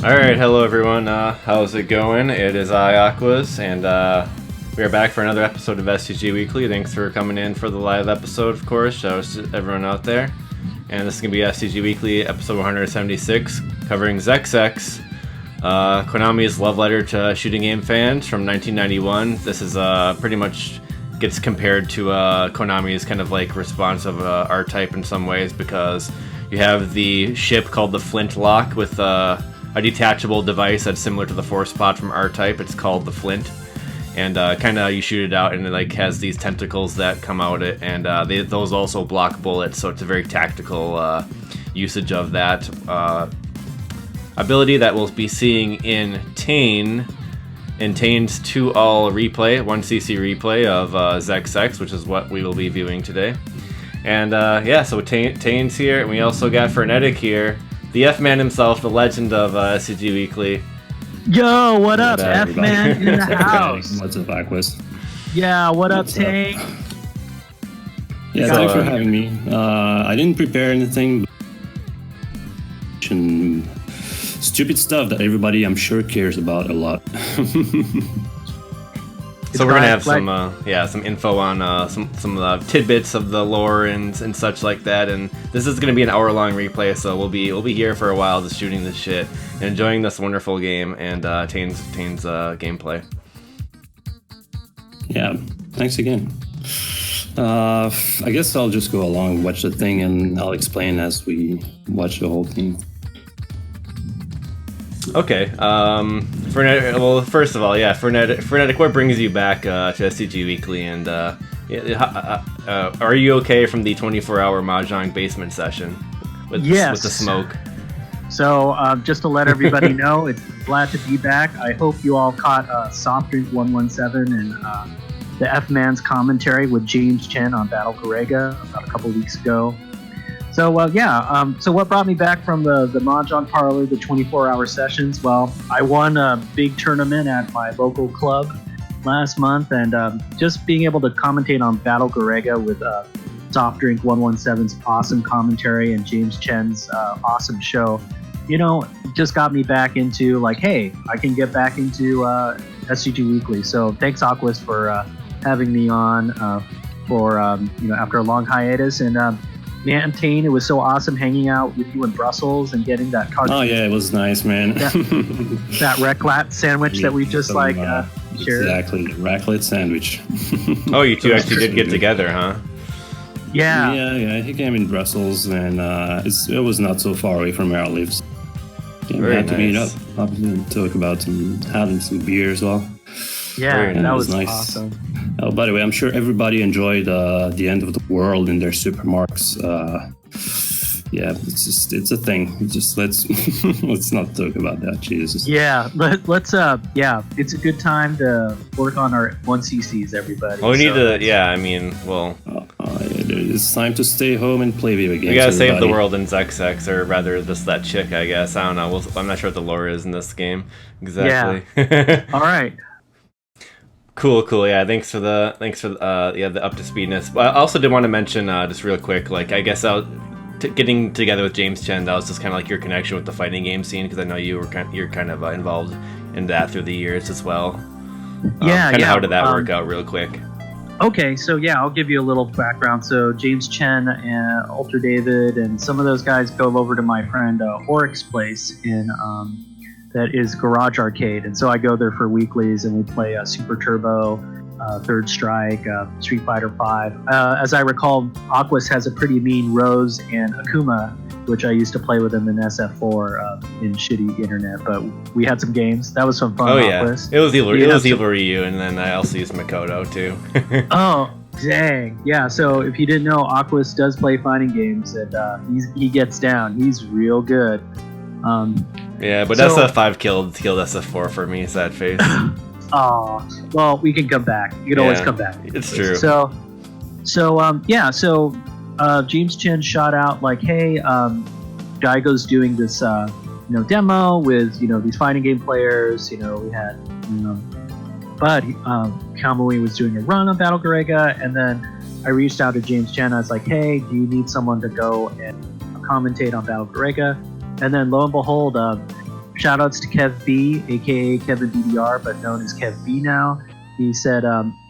Alright, hello everyone. How's it going? It is I, Aquas, and we are back for another episode of SCG Weekly. Thanks for coming in for the live episode, of course. Shout out to everyone out there. And this is going to be SCG Weekly, episode 176, covering Xexex, Konami's love letter to shooting game fans from 1991. This is pretty much gets compared to Konami's kind of like responsive art type in some ways, because you have the ship called the Flintlock with a detachable device that's similar to the Force Pod from R-Type. It's called the Flint, and kind of you shoot it out, and it like has these tentacles that come out it, and those also block bullets. So it's a very tactical usage of that ability that we'll be seeing in Tain. In Tain's 2-all replay, 1cc replay of Xexex, which is what we will be viewing today. And yeah, so Tain's here, and we also got Frenetic here. The F-Man himself, the legend of SCG Weekly. Yo, what up, F-Man in the house? What's up, Aquas? Yeah, what up, Tank? Yeah, thanks for having me. I didn't prepare anything. Stupid stuff that everybody, I'm sure, cares about a lot. So we're gonna have some info on some tidbits of the lore and such like that, and this is gonna be an hour-long replay, so we'll be here for a while just shooting this shit and enjoying this wonderful game and Tain's gameplay. Yeah, thanks again. I guess I'll just go along, watch the thing, and I'll explain as we watch the whole thing. Okay. Frenetic, well, first of all, yeah, Frenetic, what brings you back to SCG Weekly, and are you okay from the 24-hour Mahjong basement session with the smoke? So, just to let everybody know, it's glad to be back. I hope you all caught Softdrink 117 and the F-Man's commentary with James Chen on Battle Garegga about a couple weeks ago. So, so what brought me back from the Mahjong Parlor, the 24-hour sessions? Well, I won a big tournament at my local club last month, and just being able to commentate on Battle Garegga with Softdrink 117's awesome commentary and James Chen's awesome show, just got me back into, like, hey, I can get back into SCG Weekly. So thanks, Aquas, for having me on after a long hiatus. And man, Tain, it was so awesome hanging out with you in Brussels and getting that cartoon. Oh yeah, it was nice, man. That raclette sandwich that we just shared. Exactly, the raclette sandwich. Oh, you two actually did get together, huh? Yeah. Yeah. He came in Brussels, and it was not so far away from where I live. So we had to meet up, and talk about having some beer as well. Yeah, that was nice. Awesome. Oh, by the way, I'm sure everybody enjoyed the end of the world in their supermarks. Yeah, it's a thing. Let's not talk about that. Jesus. Yeah, let's it's a good time to work on our 1cc's, everybody. Well, we need to. Yeah, I mean, well, it's time to stay home and play video games. We gotta save the world in Xexex, or rather, just that chick, I guess. I don't know. I'm not sure what the lore is in this game exactly. Yeah. All right. Cool. Yeah, thanks for the up to speedness. But I also did want to mention just real quick, like, I guess getting together with James Chen, that was just kind of like your connection with the fighting game scene, because I know you're kind of involved in that through the years as well. How did that work out, real quick? Okay, so yeah, I'll give you a little background. So James Chen and Ultra David and some of those guys go over to my friend Horrick's place in that is Garage Arcade, and so I go there for weeklies, and we play Super Turbo, Third Strike, Street Fighter V. As I recall, Aquas has a pretty mean Rose and Akuma, which I used to play with him in SF4 in shitty internet, but we had some games. That was some fun. Oh Aquas. Yeah, it was Evil Ryu, and then I also used Makoto too. Oh dang, yeah. So if you didn't know, Aquas does play fighting games, and he gets down. He's real good. Yeah, but SF5 killed SF4 for me, sad face. Oh, well, we can come back. You can always come back. It's true. So James Chen shot out like, hey, Daigo's doing this, demo with, these fighting game players. We had, but Kamui was doing a run on Battle Garegga, and then I reached out to James Chen. I was like, hey, do you need someone to go and commentate on Battle Garegga? And then lo and behold, shout outs to Kev B, aka Kevin BDR, but known as Kev B now. He said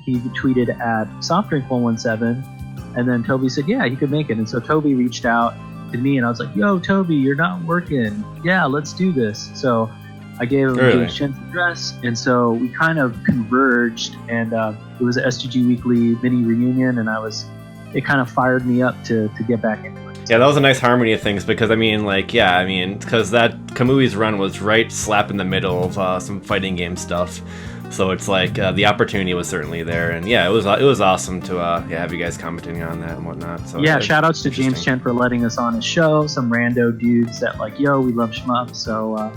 he tweeted at Softdrink117, and then Toby said, yeah, he could make it. And so Toby reached out to me, and I was like, yo, Toby, you're not working. Yeah, let's do this. So I gave him James Chen's address, and so we kind of converged, and it was an SGG Weekly mini reunion, and it kind of fired me up to get back into it. Yeah, that was a nice harmony of things because because that Kamui's run was right slap in the middle of some fighting game stuff. So it's like the opportunity was certainly there, and yeah, it was awesome to have you guys commenting on that and whatnot. So yeah, shout outs to James Chen for letting us on his show. Some rando dudes that like, yo, we love shmup. So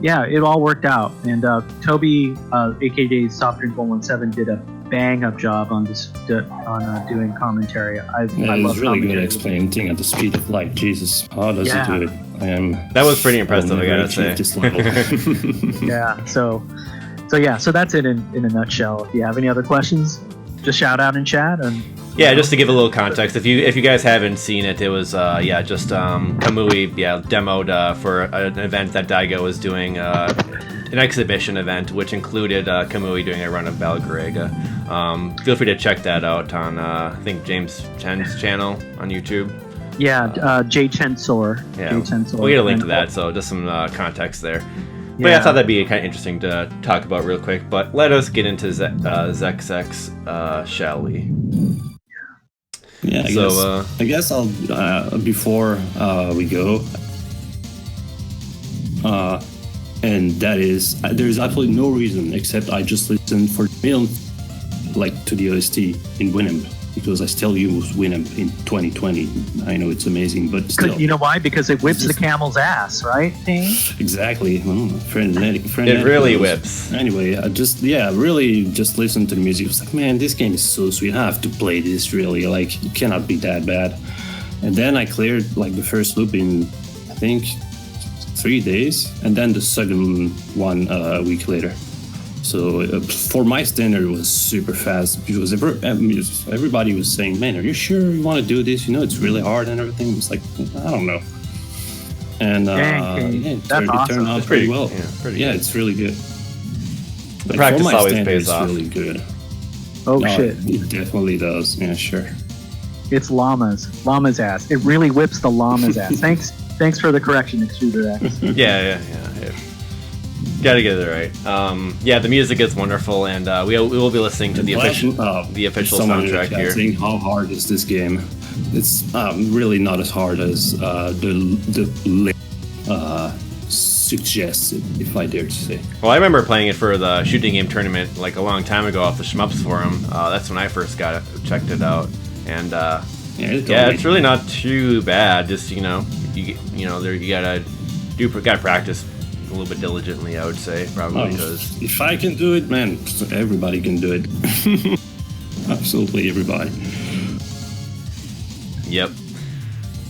yeah, it all worked out, and Toby, aka Softdrink117, did a bang up job on doing commentary. I was really good at explaining things at the speed of light. Jesus, how does he do it? That was pretty impressive, I gotta say. Yeah, so that's it in a nutshell. If you have any other questions, just shout out in chat. And just to give a little context, if you guys haven't seen it, it was just Kamui demoed for an event that Daigo was doing, an exhibition event, which included Kamui doing a run of Garegga. Feel free to check that out on I think James Chen's channel on YouTube. Yeah, J Chensor. Yeah, we'll get a link to that, so just some context there. But I thought that'd be kind of interesting to talk about real quick. But let us get into Xexex, shall we? Yeah, I guess I'll before we go, and that is there's absolutely no reason except I just listened for to the OST in Winamp, because I still use Winamp in 2020. I know it's amazing, but still. You know why? Because it whips the camel's ass, right, Ping? Exactly. Frenetic. It really whips. Anyway, really just listen to the music. It's like, man, this game is so sweet. I have to play this, really. Like, it cannot be that bad. And then I cleared, the first loop in, I think, 3 days. And then the second one a week later. So for my standard, it was super fast because everybody was saying, man, are you sure you want to do this? It's really hard and everything. It's like, I don't know. And it turned out pretty well. Yeah, it's really good. The practice always pays off. It's really good. Oh, shit. It definitely does. Yeah, sure. It's llama's ass. It really whips the llama's ass. Thanks for the correction, Extruder X. Yeah. Gotta get it right. The music is wonderful, and we will be listening to the official soundtrack here. Saying, how hard is this game? It's really not as hard as the suggests, if I dare to say. Well, I remember playing it for the shooting game tournament a long time ago off the Shmups forum. That's when I first checked it out, and it's really not too bad. Just you gotta practice a little bit diligently, I would say, probably, because if I can do it, man, everybody can do it. Absolutely everybody. Yep.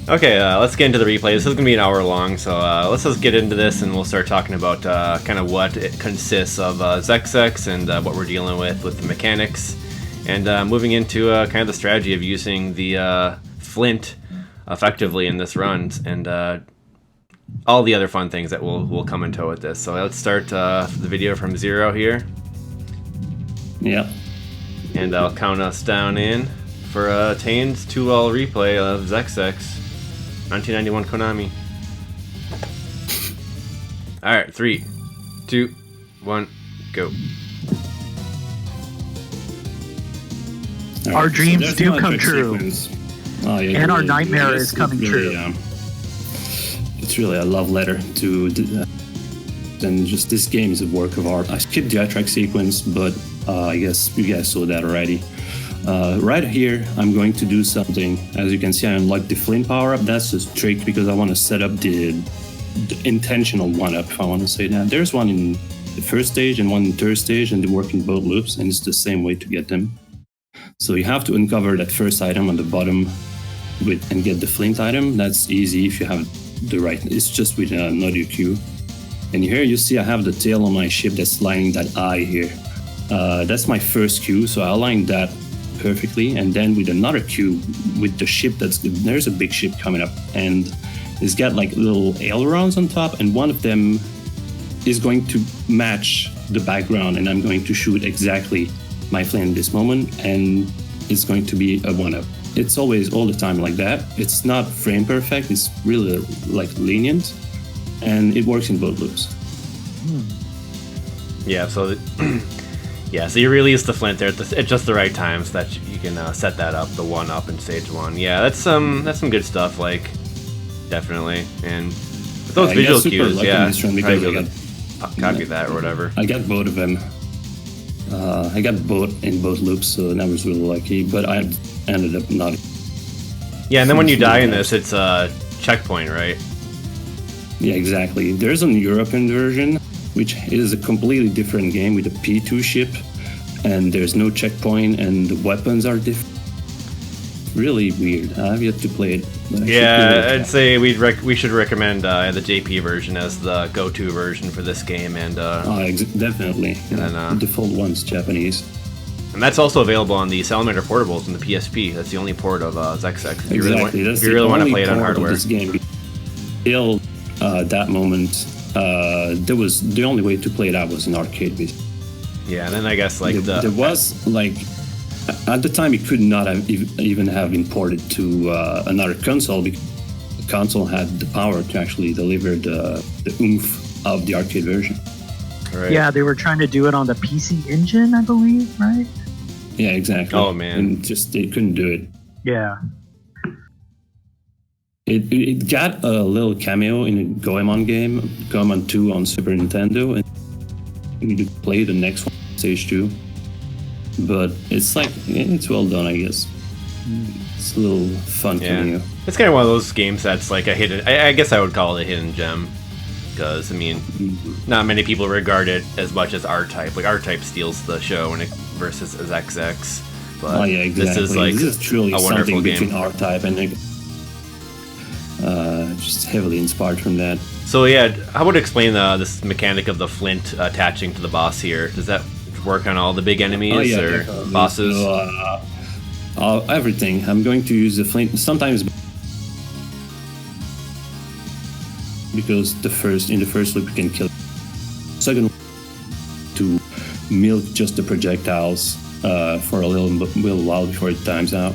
Okay, let's get into the replay. This is gonna be an hour long, so let's just get into this, and we'll start talking about kind of what it consists of Xexex and what we're dealing with the mechanics, and moving into kind of the strategy of using the Flint effectively in this run, and all the other fun things that will come in tow with this. So let's start the video from 0 here. Yeah. And I'll count us down in for Tane's 2-all replay of Xexex, 1991 Konami. Alright, 3, 2, 1, go. Our dreams do come true. And our nightmare is coming true. It's really a love letter to and just this game is a work of art. I skipped the track sequence, but I guess you guys saw that already. Right here, I'm going to do something. As you can see, I unlocked the Flint power-up. That's just trick because I want to set up the intentional one-up, if I want to say that. There's one in the first stage and one in the third stage, and they work in both loops, and it's the same way to get them. So you have to uncover that first item on the bottom and get the Flint item. That's easy if you have the right. It's just with another Q. And here you see I have the tail on my ship that's lining that eye here. That's my first Q, so I aligned that perfectly. And then with another Q, with the ship there's a big ship coming up, and it's got little ailerons on top, and one of them is going to match the background, and I'm going to shoot exactly my flint in this moment, and it's going to be a 1-up. It's always all the time like that. It's not frame perfect. It's really like lenient, and it works in both loops. Yeah, so so you release the flint there at just the right time, so that you can set that up, the 1-up in stage 1. Yeah, that's some good stuff. Like, definitely, and with those visual cues, probably be able to copy that or whatever. I got both of them. I got both in both loops, so I was really lucky. But I ended up not. Yeah, and then when you die in this, it's a checkpoint, right? Yeah, exactly. There's an European version, which is a completely different game with a P2 ship, and there's no checkpoint, and the weapons are different. Really weird. I've yet to play it. I'd say we should recommend the JP version as the go-to version for this game, and definitely. The default one's Japanese. And that's also available on the Salamander portables and the PSP. That's the only port of Xexex. If you really want to play it on hardware. This game. Till that moment, there was the only way to play that was in arcade. Basically. Yeah, and then I guess there was like at the time it could not have even have imported to another console because the console had the power to actually deliver the oomph of the arcade version. Right. Yeah, they were trying to do it on the PC Engine, I believe, right? Yeah, exactly. Oh man, and just they couldn't do it. Yeah. It got a little cameo in a Goemon game, Goemon 2 on Super Nintendo, and you could play the next one, stage 2. But it's like, it's well done, I guess. It's a little fun cameo. It's kind of one of those games that's like a hidden, I guess I would call it a hidden gem. Because, I mean, not many people regard it as much as R-Type. Like, R-Type steals the show versus Xexex. But exactly. This is like this is truly a wonderful something game. Between R-Type and just heavily inspired from that. So yeah, how would explain this mechanic of the flint attaching to the boss here? Does that work on all the big enemies or bosses? So, everything. I'm going to use the flint sometimes because in the first loop you can kill. Second, to milk just the projectiles for a little while before it times out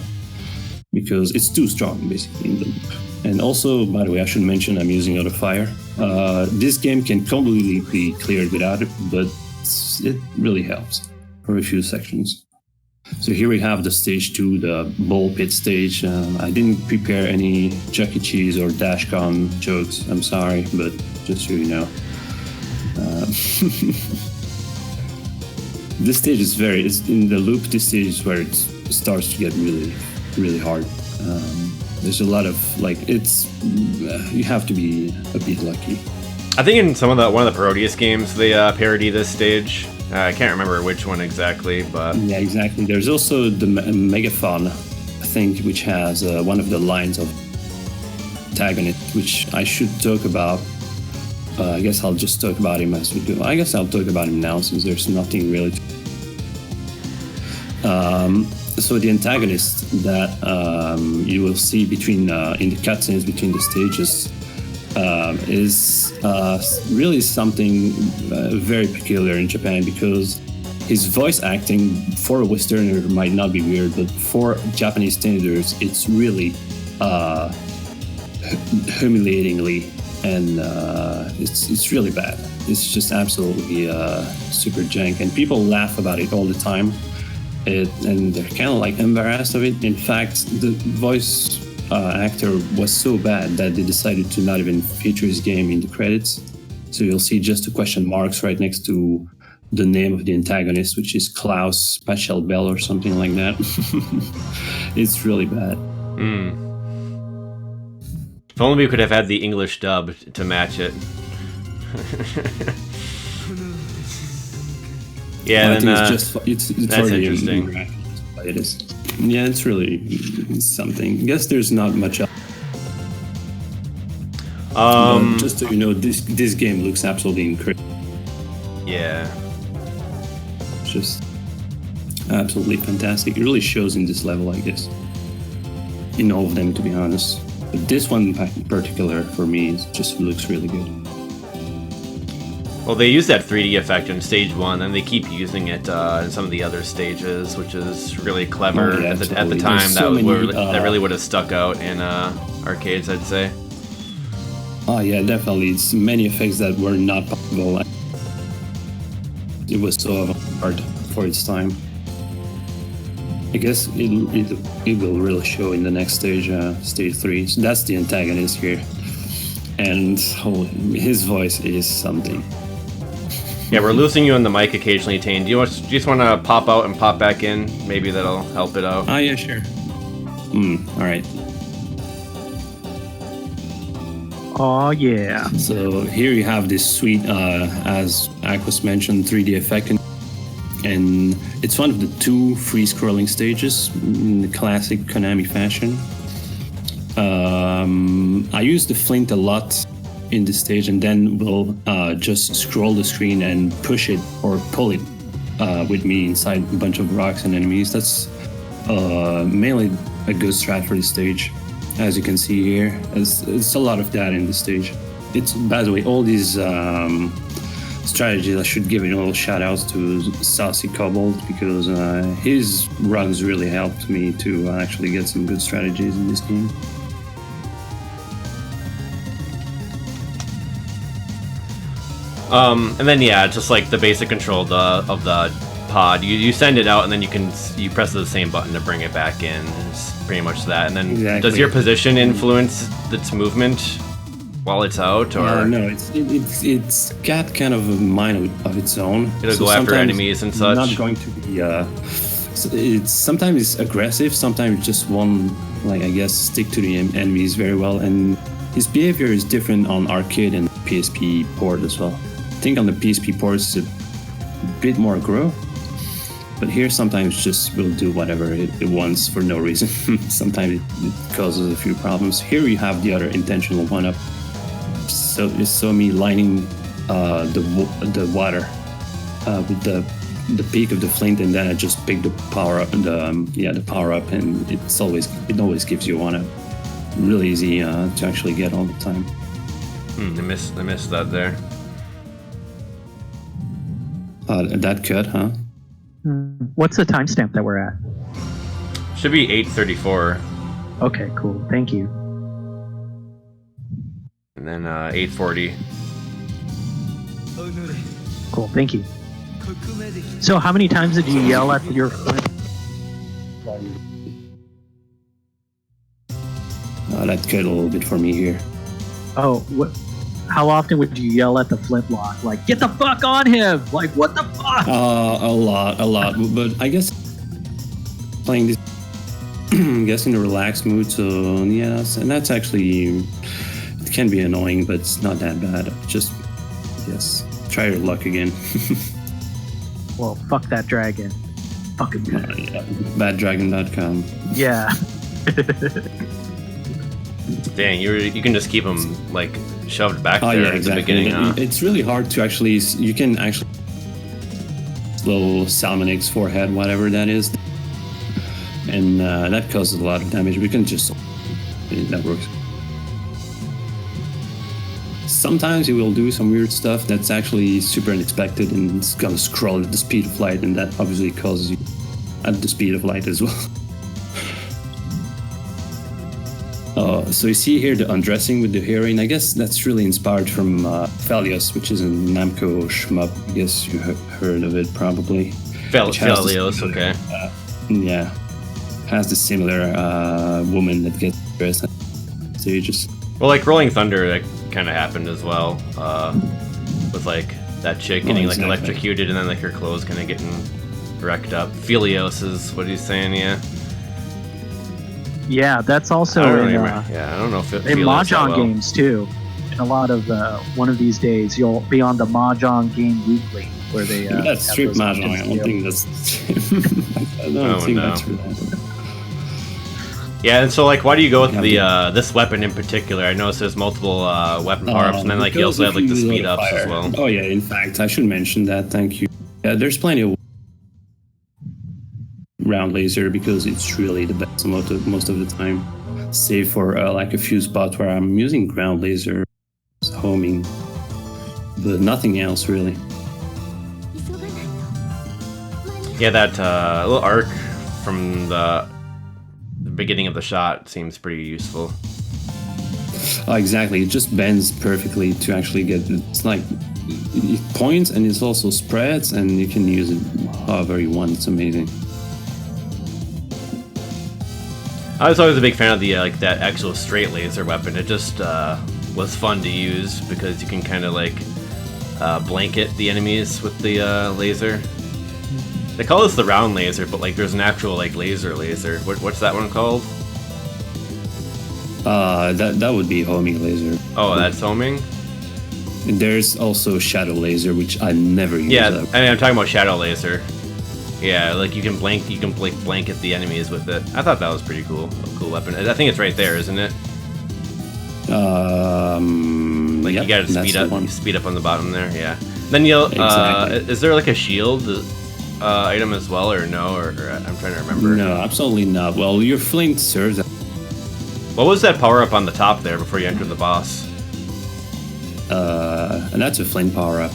because it's too strong basically in the loop. And also, by the way, I should mention I'm using auto fire. This game can completely be cleared without it, but it really helps for a few sections. So here we have the stage 2, the ball pit stage. I didn't prepare any Chuck E. Cheese or Dashcon jokes. I'm sorry, but just so you know. This stage is it's in the loop. This stage is where it starts to get really, really hard. There's a lot of you have to be a bit lucky. I think in one of the Parodius games they parody this stage. I can't remember which one exactly, but yeah, exactly. There's also the Megaphone, I think, which has one of the lines of antagonist, which I should talk about. I guess I'll just talk about him as we go. I guess I'll talk about him now since there's nothing really. So the antagonist that you will see between in the cutscenes between the stages is really something very peculiar in Japan because his voice acting for a Westerner might not be weird, but for Japanese standards, it's really humiliatingly and it's really bad. It's just absolutely super jank, and people laugh about it all the time. And they're kind of like embarrassed of it. In fact, the voice actor was so bad that they decided to not even feature his game in the credits. So you'll see just the question marks right next to the name of the antagonist, which is Klaus Pachelbel or something like that. It's really bad. If only we could have had the English dub to match it. Yeah, I think it's that's interesting. It is. Yeah, it's really something. I guess there's not much else. Just so you know, this game looks absolutely incredible. Yeah. It's just absolutely fantastic. It really shows in this level, I guess. In all of them, to be honest. But this one in particular, for me, just looks really good. Well, they use that 3D effect in stage 1, and they keep using it in some of the other stages, which is really clever. Oh, yeah, at the totally. time, There's so many, that really would have stuck out in arcades, I'd say. Oh yeah, definitely. It's many effects that were not possible. It was so hard for its time. I guess it will really show in the next stage, stage 3. So that's the antagonist here, and his voice is something. Yeah, we're losing you on the mic occasionally, Tane. Do you just want to pop out and pop back in? Maybe that'll help it out. Oh yeah, sure. All right. Oh yeah. So here you have this sweet, as Aquas mentioned, 3D effect, and it's one of the 2 free scrolling stages in the classic Konami fashion. I use the flint a lot in this stage, and then we'll just scroll the screen and push it or pull it with me inside a bunch of rocks and enemies. That's mainly a good strat for this stage. As you can see here, it's a lot of that in this stage. It's, by the way, all these strategies, I should give a little shout outs to Saucy Kobold, because his runs really helped me to actually get some good strategies in this game. And then yeah, just like the basic control of the pod, you send it out, and then you press the same button to bring it back in. It's pretty much that. And then Exactly. Does your position influence its movement while it's out, or no, it's got kind of a mind of its own. it'll go after sometimes enemies and such? Not going to be. It's sometimes it's aggressive, sometimes just one, like, I guess, stick to the enemies very well, and his behavior is different on arcade and PSP port as well. I think on the PSP port it's a bit more aggro, but here sometimes just will do whatever it wants for no reason. Sometimes it causes a few problems. Here you have the other intentional one-up. So it's so me lining the water with the peak of the flint, and then I just pick the power up, the power up, and it always gives you one-up. Really easy to actually get all the time. I missed that there. That cut, huh? What's the timestamp that we're at? Should be 8:34, Okay, cool. Thank you. and then 8:40. Cool. Thank you. So, how many times did you yell at your friend? That cut a little bit for me here. Oh, what? How often would you yell at the flintlock? Like, get the fuck on him! Like, what the fuck? A lot. But I guess playing this, I guess, in a relaxed mood. So yeah, and that's actually, it can be annoying, but it's not that bad. Just, yes, try your luck again. Well, fuck that dragon. Fucking Yeah. Baddragon.com. yeah. Dang, you can just keep them like shoved back Oh there yeah, at exactly. the beginning. Huh? It's really hard to actually. You can actually little Salmonix forehead, whatever that is, and that causes a lot of damage. We can just that works. Sometimes it will do some weird stuff that's actually super unexpected, and it's gonna scroll at the speed of light, and that obviously causes you at the speed of light as well. So you see here the undressing with the heroine. I guess that's really inspired from Phalios, which is a Namco shmup. I guess you heard of it probably. Phalios, okay. Yeah, has the similar woman that gets dressed at stages. Well, like Rolling Thunder, that kind of happened as well. With like that chick getting like exactly. electrocuted, and then like her clothes kind of getting wrecked up. Philios is what he's saying, yeah. Yeah, that's also I don't in, know, I don't know if it in Philios that Mahjong well. games too. In a lot of one of these days, you'll be on the Mahjong Game Weekly where they. That's have strip those mahjong. I options don't too. think that's. I don't think no. that's for that. Yeah, and so like, why do you go with the this weapon in particular? I noticed there's multiple weapon power-ups, and then like you because also have like if the you speed load ups as fire- well. Oh yeah, in fact, I should mention that. Thank you. Yeah, there's plenty of round laser because it's really the best most of the time. Save for like a few spots where I'm using ground laser homing. but nothing else really. Yeah, that little arc from the beginning of the shot seems pretty useful. Oh, exactly. It just bends perfectly to actually get. It's like it points and it also spreads, and you can use it however you want. It's amazing. I was always a big fan of the like that actual straight laser weapon. It just was fun to use because you can kind of like blanket the enemies with the laser. They call this the round laser, but like there's an actual like laser. What's that one called? That would be homing laser. Oh, that's homing. And there's also shadow laser, which I never use. Yeah, I mean I'm talking about shadow laser. Yeah, like you can blanket the enemies with it. I thought that was pretty cool. A cool weapon. I think it's right there, isn't it? Like yep, you gotta speed up on the bottom there. Yeah. Then you'll. Exactly. Is there like a shield item as well, or no? Or I'm trying to remember. No, absolutely not. Well, your flint serves. What was that power up on the top there before you enter the boss? And that's a flint power up.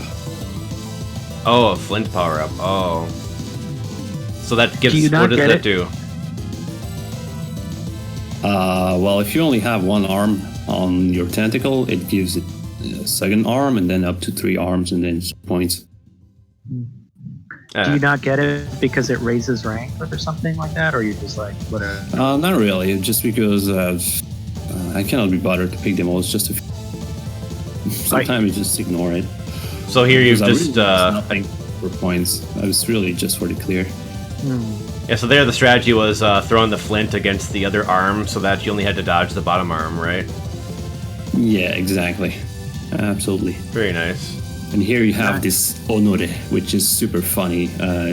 Oh, a flint power up. Oh. So that gives. What does that do? Well, if you only have one arm on your tentacle, it gives it a second arm, and then up to 3 arms, and then points. Do you not get it because it raises rank or something like that, or you're just like whatever? Not really. Just because I cannot be bothered to pick them all. It's just sometimes you just ignore it. So here you've Because just nothing for points. I was really just for the clear. Yeah, so there the strategy was throwing the flint against the other arm so that you only had to dodge the bottom arm, right? Yeah, exactly. Absolutely. Very nice. And here you have this onore, which is super funny,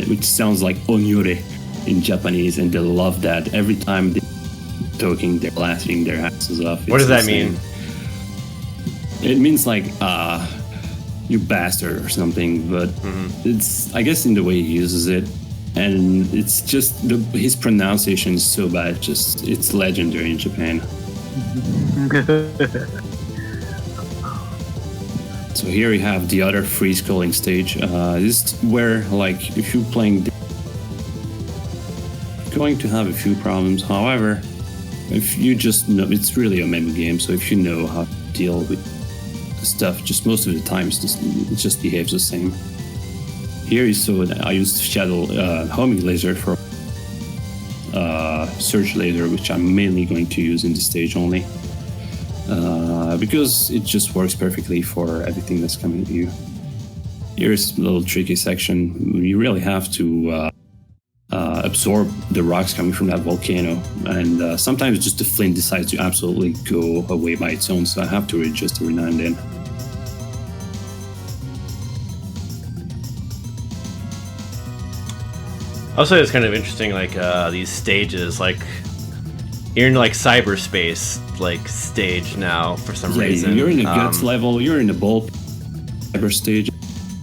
which sounds like onyure in Japanese, and they love that. Every time they're talking, they're blasting their asses off. What does that mean? It means like, you bastard or something, but it's, I guess, in the way he uses it. And it's just, his pronunciation is so bad, just, it's legendary in Japan. So here we have the other free-scrolling stage. This is where, like, if you're playing, you're going to have a few problems. However, if you just know, it's really a memo game, so if you know how to deal with stuff, just most of the time it just behaves the same. Here you saw that I used shadow homing laser for search laser, which I'm mainly going to use in this stage only. Because it just works perfectly for everything that's coming at you. Here's a little tricky section. You really have to absorb the rocks coming from that volcano, and sometimes just the flint decides to absolutely go away by its own, so I have to readjust every now and then. Also, it's kind of interesting, like these stages, like you're in like cyberspace, like stage now for some reason. You're in the guts level. You're in the ball cyber stage.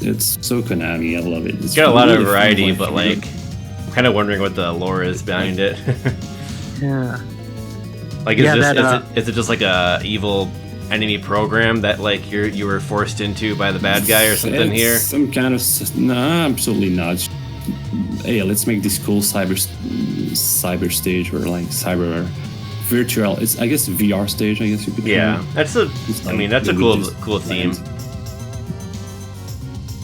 It's so Konami. I love it. It's got a lot of variety, but like, I'm kind of wondering what the lore is behind it. Yeah. Like, is it just like a evil enemy program that like you were forced into by the bad guy or something here? Some kind of absolutely not. Hey, let's make this cool cyber stage, or like cyber virtual. It's, I guess, VR stage. I guess you could. Yeah, that's a. I mean, that's a cool theme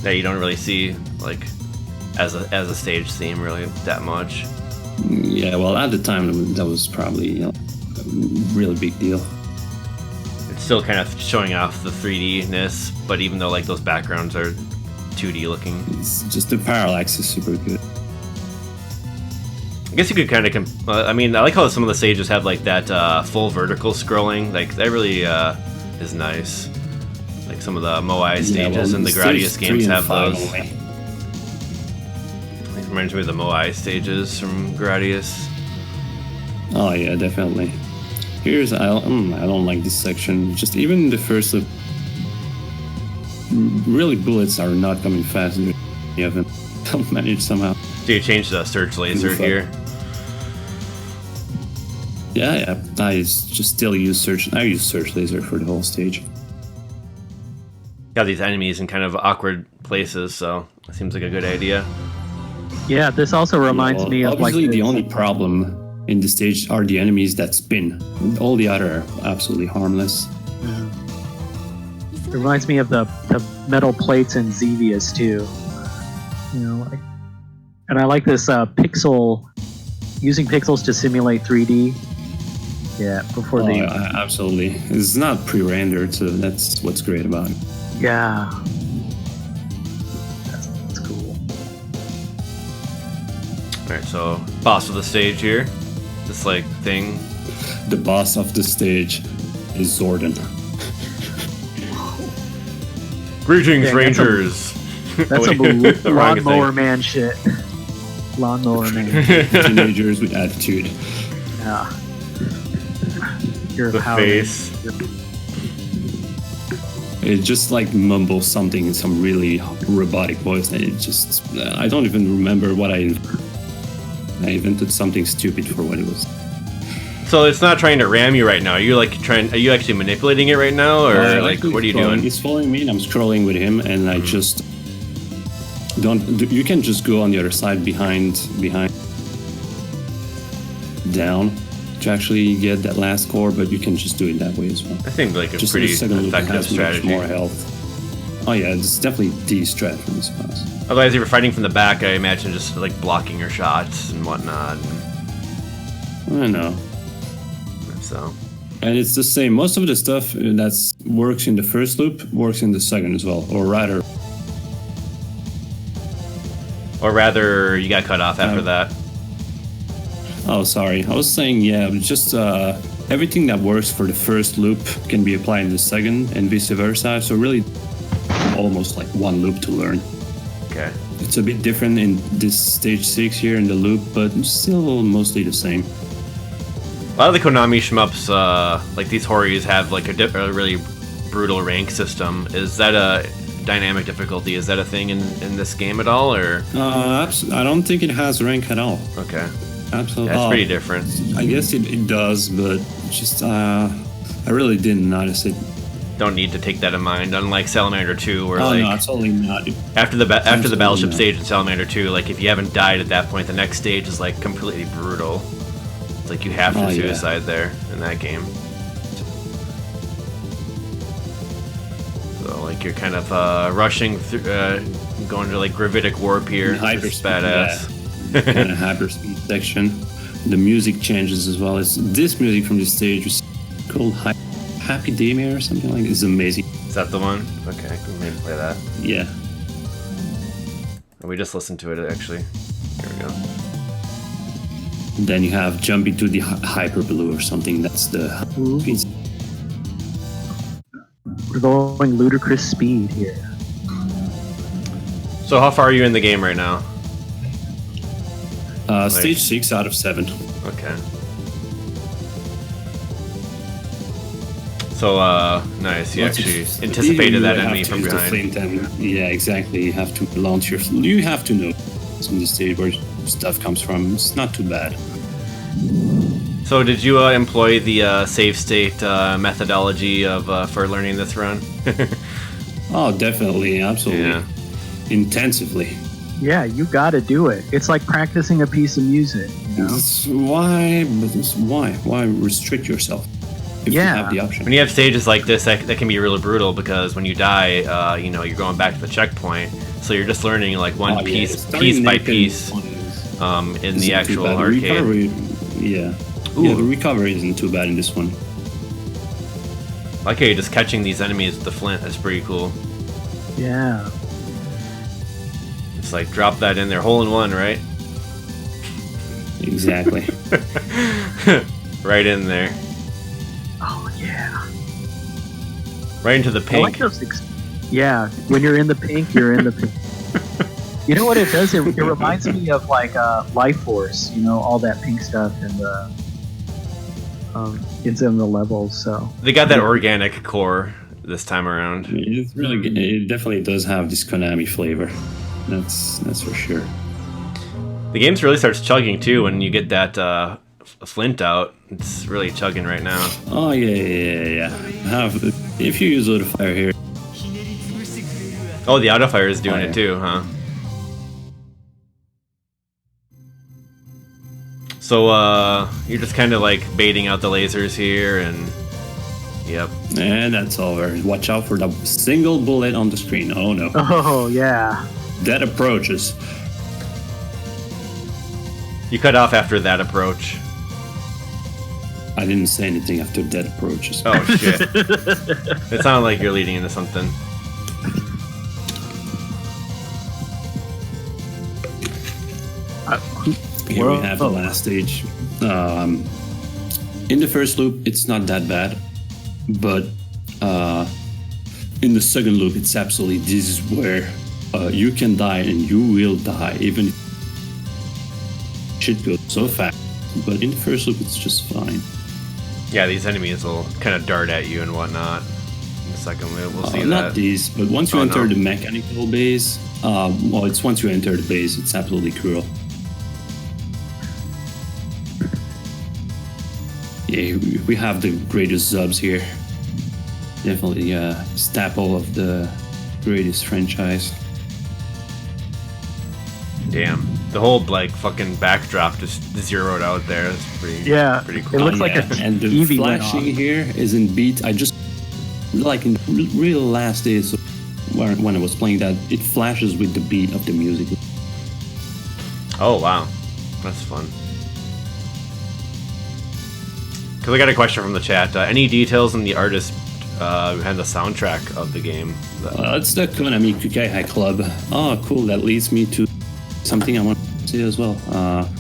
that you don't really see like as a stage theme really that much. Yeah, well, at the time that was probably a really big deal. It's still kind of showing off the 3D-ness, but even though like those backgrounds are 2D looking, it's just the parallax is super good. I guess you could kind of. I mean, I like how some of the stages have like that full vertical scrolling. Like that really is nice. Like some of the Moai stages and the Gradius games have those. It reminds me of the Moai stages from Gradius. Oh yeah, definitely. Here's I don't like this section. Just even the first look, really bullets are not coming fast. You haven't managed somehow. Do you change the search laser here? Yeah. I just I use search laser for the whole stage. have these enemies in kind of awkward places, so it seems like a good idea. Yeah, this also reminds me of obviously the only problem in the stage are the enemies that spin. All the other are absolutely harmless. It reminds me of the metal plates in Xevious too. And I like this using pixels to simulate 3D. Yeah, before absolutely. It's not pre-rendered, so that's what's great about it. Yeah. That's cool. Alright, so boss of the stage here. This thing. The boss of the stage is Zordon. Greetings, Rangers! That's a lawnmower man shit. Lawnmower man. Teenagers with attitude. Yeah. The face. It just mumbles something in some really robotic voice, and it just I don't even remember what I invented something stupid for what it was. So it's not trying to ram you right now. Are you actually manipulating it right now, or what are you doing? He's following me, and I'm scrolling with him, and I just don't. You can just go on the other side behind down to actually get that last core, but you can just do it that way as well. I think a just pretty effective strategy. More health. Oh yeah, it's definitely the strat from this class. Otherwise, if you're fighting from the back, I imagine just blocking your shots and whatnot. I know. So. And it's the same. Most of the stuff that works in the first loop works in the second as well, or rather, you got cut off after that. Oh, sorry. I was saying, just everything that works for the first loop can be applied in the second, and vice versa. So really, almost one loop to learn. Okay. It's a bit different in this stage 6 here in the loop, but still mostly the same. A lot of the Konami shmups, these Hories, have a really brutal rank system. Is that a dynamic difficulty? Is that a thing in this game at all, or? I don't think it has rank at all. Okay. Absolutely. That's pretty different. I guess it does, but just I really didn't notice it. Don't need to take that in mind, unlike Salamander 2, where no, absolutely not. After the battleship stage in Salamander 2, if you haven't died at that point, the next stage is completely brutal. It's you have to suicide there in that game. So you're kind of rushing through, going to Gravitic Warp here. Hyperspeed, badass. And a hyperspeed section. The music changes as well. This music from this stage is called Happy Daymare or something like that. It's amazing. Is that the one? Okay, I can maybe play that. Yeah. We just listened to it actually. Here we go. Then you have Jump into the Hyper Blue or something. That's the. We're going ludicrous speed here. So how far are you in the game right now? Stage 6 out of 7. Okay. So nice. You actually anticipated that enemy from behind. Yeah, exactly. You have to launch your. You have to know from the stage where stuff comes from. It's not too bad. So did you employ the save state methodology of for learning this run? Oh, definitely, absolutely, yeah. Intensively. Yeah, you got to do it. It's like practicing a piece of music. You know? Why restrict yourself? If you have the option. When you have stages like this, that can be really brutal because when you die, you're going back to the checkpoint. So you're just learning piece by piece in the actual arcade. Recovery, yeah, the recovery isn't too bad in this one. Okay, just catching these enemies with the flint is pretty cool. Yeah. It's drop that in there, hole in one, right? Exactly. Right in there. Oh yeah. Right into the pink. I like those yeah, when you're in the pink, you're in the pink. You know what it does? It reminds me of Life Force. All that pink stuff and the it's in the levels. So they got that organic core this time around. It's really good. It definitely does have this Konami flavor. That's for sure. The game really starts chugging too when you get that flint out. It's really chugging right now. Oh yeah. If you use Load of Fire here, Oh, the auto fire is doing Oh, yeah. it too, huh? So, you're just kind of like baiting out the lasers here, and yep. And that's over. Watch out for the single bullet on the screen. Oh no. Oh yeah. That approaches. You cut off after that approach. I didn't say anything after that approaches. Oh shit! It sounded like you're leading into something. Here we have the last stage. In the first loop, it's not that bad, but in the second loop, it's absolutely this is where you can die and you will die, even if shit goes so fast. But in the first loop, it's just fine. Yeah, these enemies will kind of dart at you and whatnot. In the second loop, we'll see that. Not these, but once you enter no. the mechanical base, well, it's once you enter the base, it's absolutely cruel. Yeah, we have the greatest subs here. Definitely a staple of the greatest franchise. Damn, the whole like fucking backdrop just zeroed out there. It's pretty pretty cool. It looks like a and the TV went off. flashing here is in beat. I just like in real last days when I was playing that, it flashes with the beat of the music. Oh wow, that's fun. Because I got a question from the chat. Any details on the artist behind the soundtrack of the game? It's the Konami Kukai Club. Oh, cool. That leads me to something I want to say as well.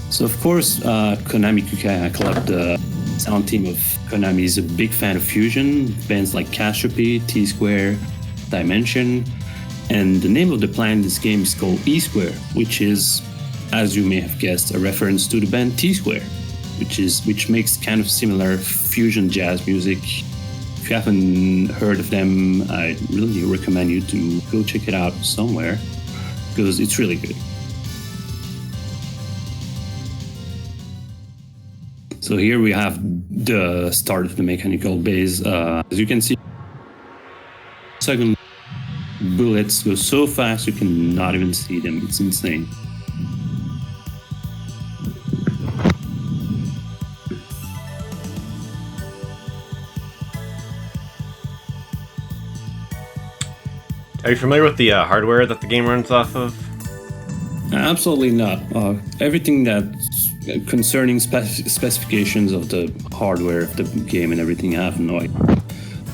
So, of course, Konami Kukai Club, the sound team of Konami, is a big fan of fusion. Bands like Cassiope, T-Square, Dimension. And the name of the plant in this game is called E-Square, which is, as you may have guessed, a reference to the band T-Square, which makes kind of similar fusion jazz music. If you haven't heard of them, I really recommend you to go check it out somewhere because it's really good. So here we have the start of the mechanical base. As you can see, second bullets go so fast you cannot even see them. It's insane. Are you familiar with the hardware that the game runs off of? Absolutely not. Everything that's concerning specifications of the hardware of the game and everything, I have no idea.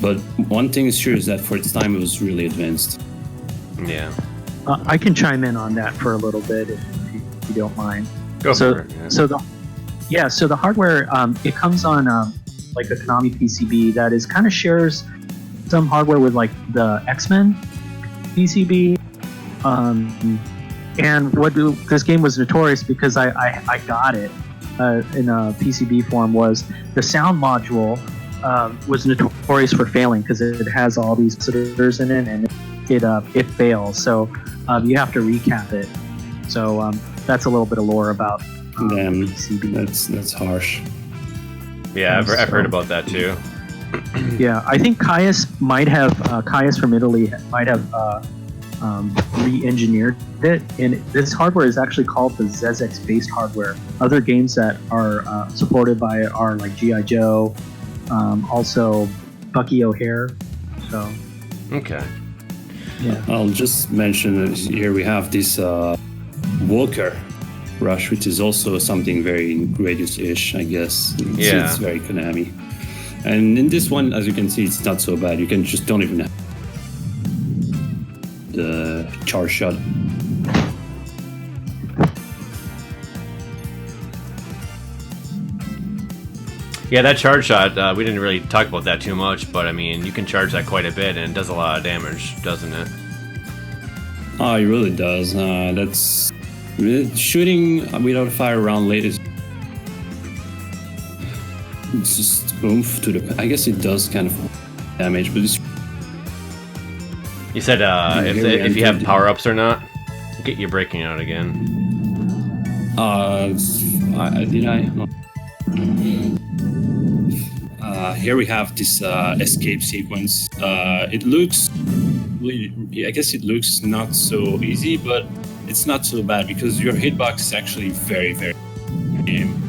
But one thing is sure is that for its time, it was really advanced. Yeah. I can chime in on that for a little bit if you don't mind. Go so, for it. Yeah. So the hardware it comes on like a Konami PCB that is kind of shares some hardware with like the X-Men PCB. And this game was notorious because I got it in a PCB form was the sound module was notorious for failing because it has all these capacitors in it and it fails. So you have to recap it. So that's a little bit of lore about Damn, PCB. that's harsh. Yeah, I've heard about that too. Yeah, I think Caius from Italy might have re-engineered it, and this hardware is actually called the Xexex based hardware. Other games that are supported by it are like G.I. Joe, also Bucky O'Hare. So Okay. yeah, I'll just mention that here we have this Walker Rush, which is also something very Gradius-ish, I guess. It's very Konami. And in this one, as you can see, it's not so bad. You can just don't even have the charge shot. Yeah, that charge shot, we didn't really talk about that too much, but I mean, you can charge that quite a bit and it does a lot of damage, doesn't it? Oh, it really does. That's shooting without a fire round late is it's just oomph to the. I guess it does kind of damage, but it's. You said if you have power ups or not. You're breaking out again. Did I? Here we have this escape sequence. It looks I guess it looks not so easy, but it's not so bad because your hitbox is actually very, very game.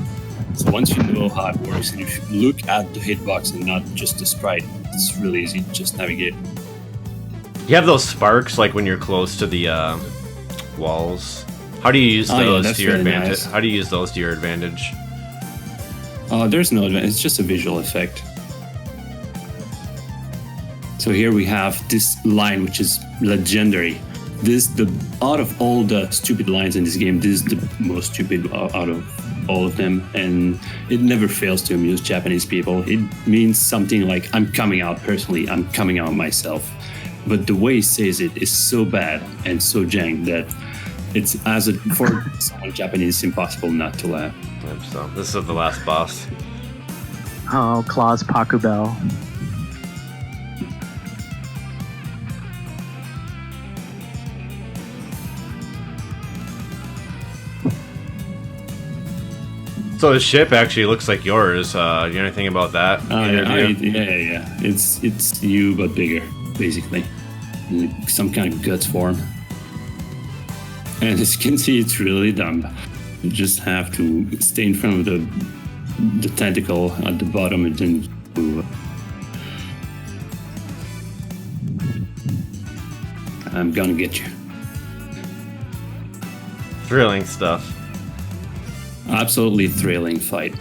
So once you know how it works and you look at the hitbox and not just the sprite, it's really easy to just navigate. You have those sparks like when you're close to the walls. How do you use those to your advantage? Nice. How do you use those to your advantage? There's no advantage. It's just a visual effect. So here we have this line, which is legendary. Out of all the stupid lines in this game, this is the most stupid out of all of them, and it never fails to amuse Japanese people. It means something like, I'm coming out personally, I'm coming out myself. But the way he says it is so bad and so jank that for someone Japanese, it's impossible not to laugh. Yep, so this is the last boss. Oh, Claus Pakubel. So the ship actually looks like yours. You know anything about that? Yeah. It's you but bigger, basically. In some kind of guts form. And as you can see, it's really dumb. You just have to stay in front of the tentacle at the bottom and then move. I'm gonna get you. Thrilling stuff. Absolutely thrilling fight.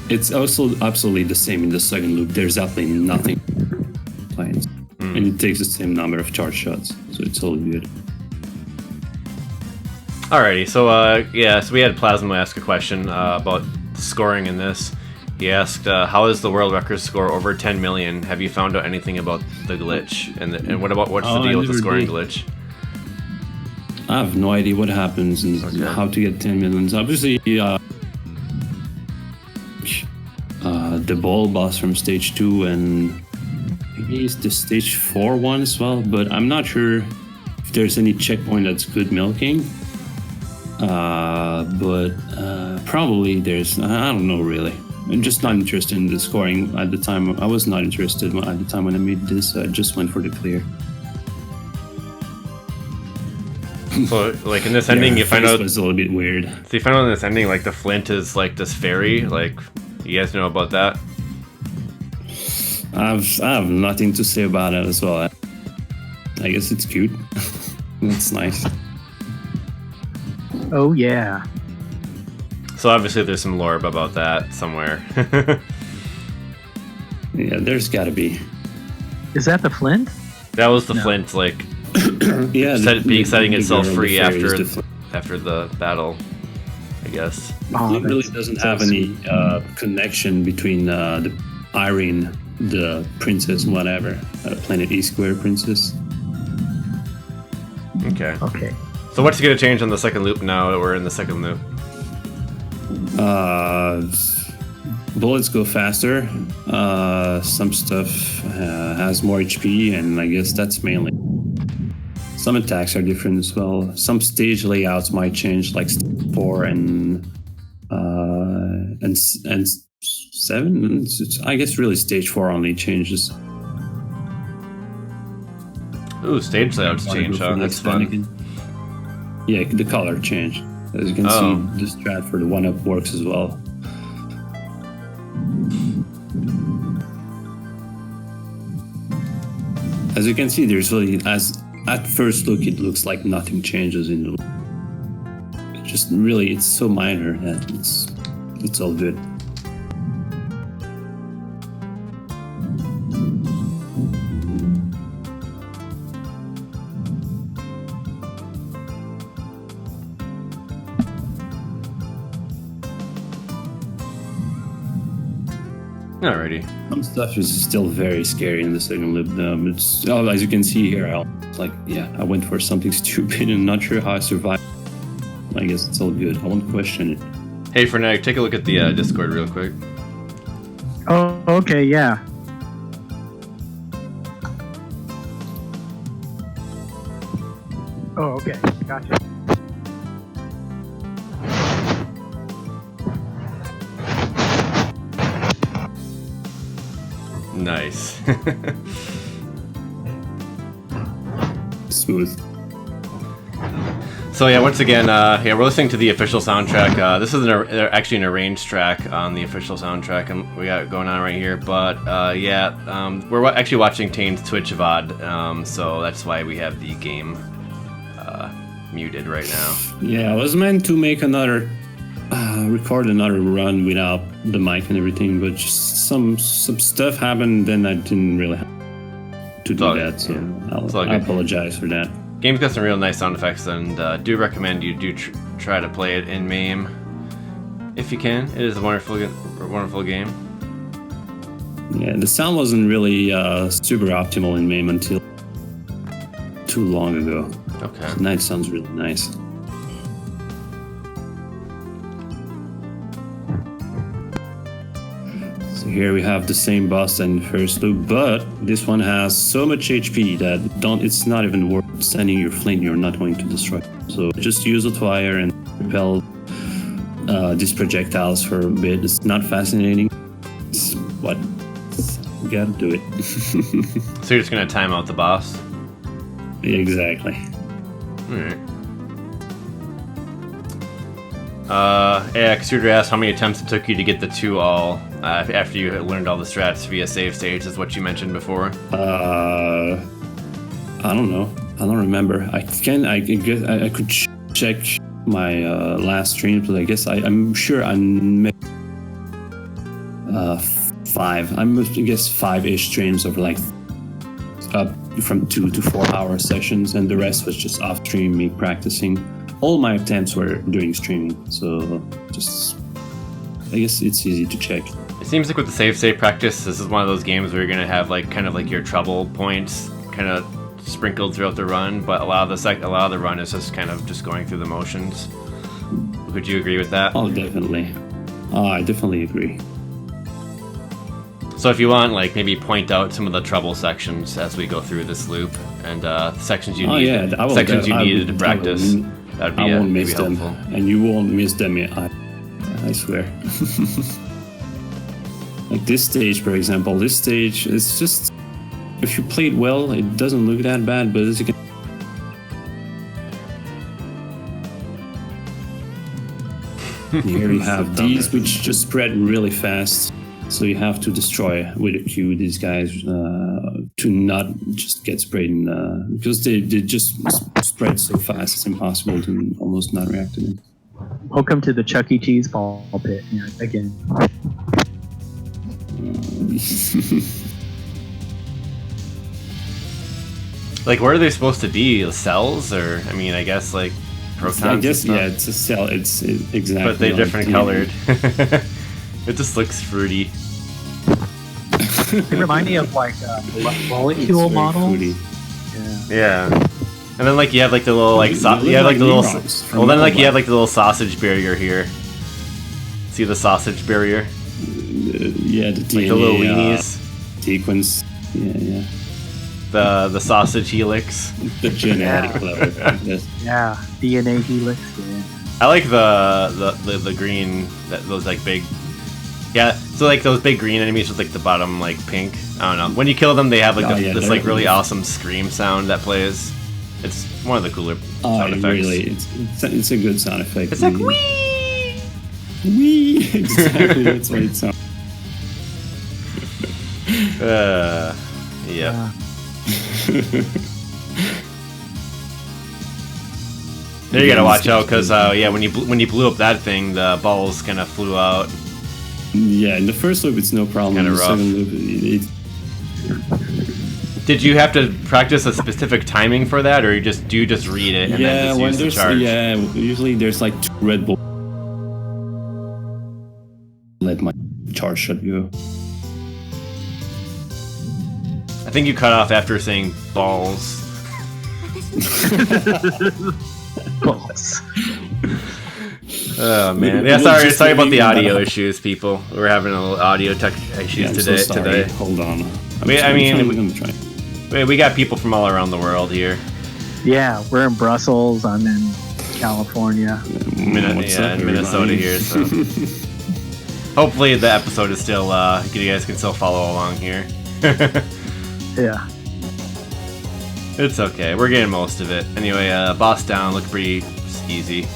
It's also absolutely the same in the second loop. There's absolutely nothing planes. And it takes the same number of charge shots, so it's all good. Alrighty, so we had Plasma ask a question about scoring in this. He asked, how is the world record score over 10 million? Have you found out anything about the glitch? And what's the deal with the scoring glitch? I have no idea what happens and how to get 10 millions. Obviously, the ball boss from stage 2 and maybe it's the stage 4 one as well, but I'm not sure if there's any checkpoint that's good milking. But probably there's, I don't know really. I'm just not interested in the scoring at the time. I was not interested at the time when I made this. I just went for the clear. So, like in this ending, you find out it's a little bit weird. So you find out in this ending, like the Flint is like this fairy. Like, you guys know about that? I have nothing to say about it as well. I guess it's cute. It's nice. Oh yeah. So obviously there's some lore about that somewhere. Yeah, there's gotta be. Is that the Flint? That was the Flint, like setting itself free after the battle, I guess. It really doesn't have any connection between the Irene, the princess, whatever, Planet E Square princess. Okay. Okay. So what's going to change on the second loop now that we're in the second loop? Bullets go faster. Some stuff has more HP, and I guess that's mainly. Some attacks are different as well. Some stage layouts might change, like 4 and 7. I guess really stage 4 only changes. Ooh, stage layouts change, huh? That's fun. Yeah, the color changed. As you can see, the strat for the 1-up works as well. As you can see, there's really, at first look, it looks like nothing changes in the. It just really, it's so minor that it's all good. Alrighty. Some stuff is still very scary in the second loop. As you can see here, I went for something stupid and not sure how I survived. I guess it's all good. I won't question it. Hey, Frenetic, take a look at the Discord real quick. Oh, okay, yeah. Oh, okay, gotcha. Nice. Smooth. So yeah, once again, we're listening to the official soundtrack. This is actually an arranged track on the official soundtrack, and we got going on right here. But we're actually watching Tane's Twitch VOD, so that's why we have the game muted right now. Yeah, I was meant to make record another run without the mic and everything, but just some stuff happened. Then I didn't really have to do that, so I apologize for that. Game's got some real nice sound effects, and do recommend you do try to play it in MAME if you can. It is a wonderful game. Yeah, the sound wasn't really super optimal in MAME until too long ago. Okay. So now it sounds really nice. So here we have the same boss in the first loop, but this one has so much HP that it's not even worth sending your flint. You're not going to destroy it. So just use a fire and repel these projectiles for a bit. It's not fascinating. It's what you gotta do it. So you're just gonna time out the boss? Exactly. Alright. Extruder asked how many attempts it took you to get the 2 all after you had learned all the strats via save stage, is what you mentioned before. I don't know. I don't remember. I guess I could check my last stream, but I guess I'm sure I made 5. I guess 5-ish streams of like up from 2 to 4 hour sessions, and the rest was just off stream, me practicing. All my attempts were during streaming, so just I guess it's easy to check. It seems like with the save practice, this is one of those games where you're gonna have like kind of like your trouble points kind of sprinkled throughout the run, but a lot of the run is just kind of just going through the motions. Would you agree with that? Oh, definitely. I definitely agree. So if you want, like, maybe point out some of the trouble sections as we go through this loop, and sections you needed to practice. That'd be I won't miss them, helpful. and you won't miss them. I swear. Like this stage, for example. This stage is just, if you play it well, it doesn't look that bad. But as you can, here you have these which just spread really fast. So you have to destroy with a Q these guys to not just get sprayed in, because they just spread so fast. It's impossible to almost not react to them. Welcome to the Chuck E. Cheese ball pit again. Like, where are they supposed to be? Cells, or I mean, I guess like protons. I guess it's a cell. It's exactly. But they're different colored. It just looks fruity. They remind me of like molecule models. Yeah. And then like you have like the little like you have like the little you have like the little sausage barrier here. See the sausage barrier? Yeah, the DNA, like the little weenies. Sequence. Yeah. The sausage helix. The genetic level. Yeah, DNA helix. Yeah. I like the green, those like big. Yeah, so like those big green enemies with like the bottom like pink. I don't know. When you kill them, they have like this like really awesome scream sound that plays. It's one of the cooler sound effects. Really, it's a good sound effect. It's like wee, wee. Exactly, that's what it sounds. Yeah. There you gotta watch out, because when you blew up that thing, the balls kind of flew out. Yeah, in the first loop it's no problem. Kind of rough. Did you have to practice a specific timing for that, or do you just read it and then just use the charge? Yeah, usually there's like 2 Red Bull. Let my charge shut you. I think you cut off after saying balls. Balls. Oh man, yeah. Sorry about the audio issues, people. We're having a little audio tech issues today. So today, hold on. We got people from all around the world here. Yeah, we're in Brussels. I'm in California. In Minnesota here. So hopefully the episode is still you guys can still follow along here. Yeah. It's okay. We're getting most of it. Anyway, boss down looked pretty easy.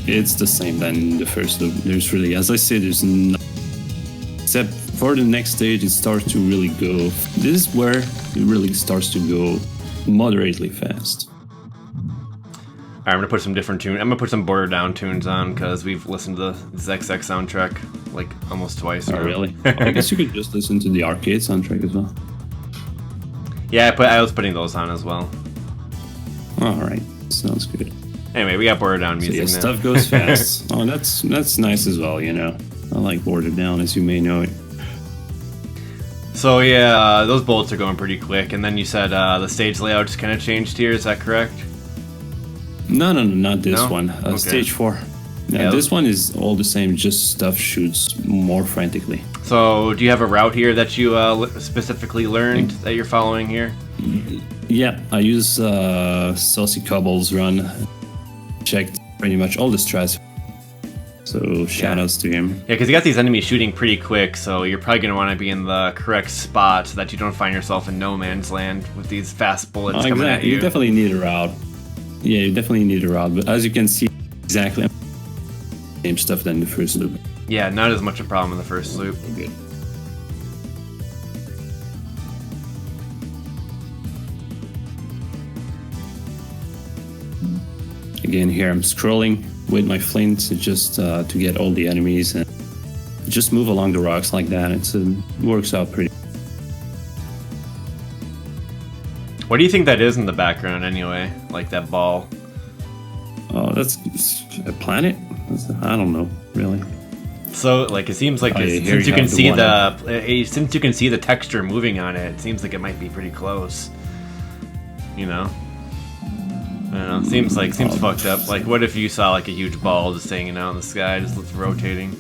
It's the same than the first loop. There's really, as I said, there's no... Except for the next stage, it starts to really go... This is where it really starts to go moderately fast. Alright, I'm gonna put some different tunes. I'm gonna put some Border Down tunes on, because we've listened to the Xexex soundtrack, like, almost twice. Oh, really? I guess you could just listen to the arcade soundtrack as well. Yeah, I was putting those on as well. Alright, sounds good. Anyway, we got Border Down music So yeah, now. stuff goes fast. Oh, that's nice as well, you know. I like Border Down, as you may know it. So yeah, those bullets are going pretty quick, and then you said the stage layout just kind of changed here, is that correct? No, not this No? one. Okay. Stage 4. Yeah, Yeah. this one is all the same, just stuff shoots more frantically. So do you have a route here that you specifically learned that you're following here? Yeah, I use Saucy Cobble's run. Checked pretty much all the strats. So shoutouts to him. Yeah, because you got these enemies shooting pretty quick, so you're probably going to want to be in the correct spot so that you don't find yourself in no man's land with these fast bullets coming at Exactly. you. You definitely need a route. Yeah, you definitely need a route. But as you can see, exactly same stuff than the first loop. Yeah, not as much a problem in the first loop. Good. Again, here I'm scrolling with my flint just to get all the enemies and just move along the rocks like that. It works out pretty. What do you think that is in the background anyway? Like that ball? Oh, that's a planet? I don't know, really. So, like, it seems like since you can see since you can see the texture moving on it, it seems like it might be pretty close. You know? I don't know. Seems fucked up. Like, what if you saw like a huge ball just hanging out in the sky, just rotating?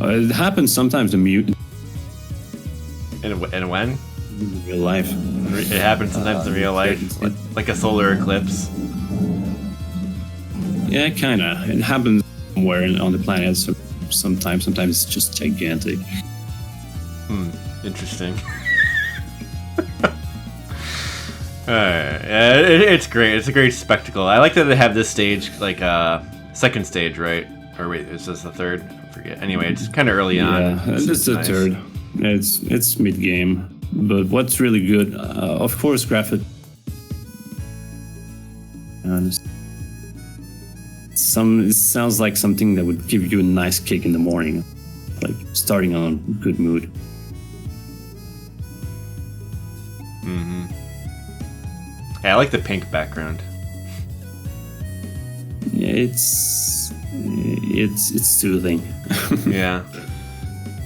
It happens sometimes in mute And when? in real life. It happens sometimes in real life, like a solar eclipse. Yeah, kinda. It happens somewhere on the planet. So sometimes it's just gigantic. Interesting. It's great. It's a great spectacle. I like that they have this stage, like second stage, right? Or wait, is this the third? I forget. Anyway, it's kind of early on. Yeah, this is the nice. third. It's mid game, but what's really good, of course, graphic. It sounds like something that would give you a nice kick in the morning, like starting on a good mood. Yeah, I like the pink background. Yeah, it's soothing. Yeah.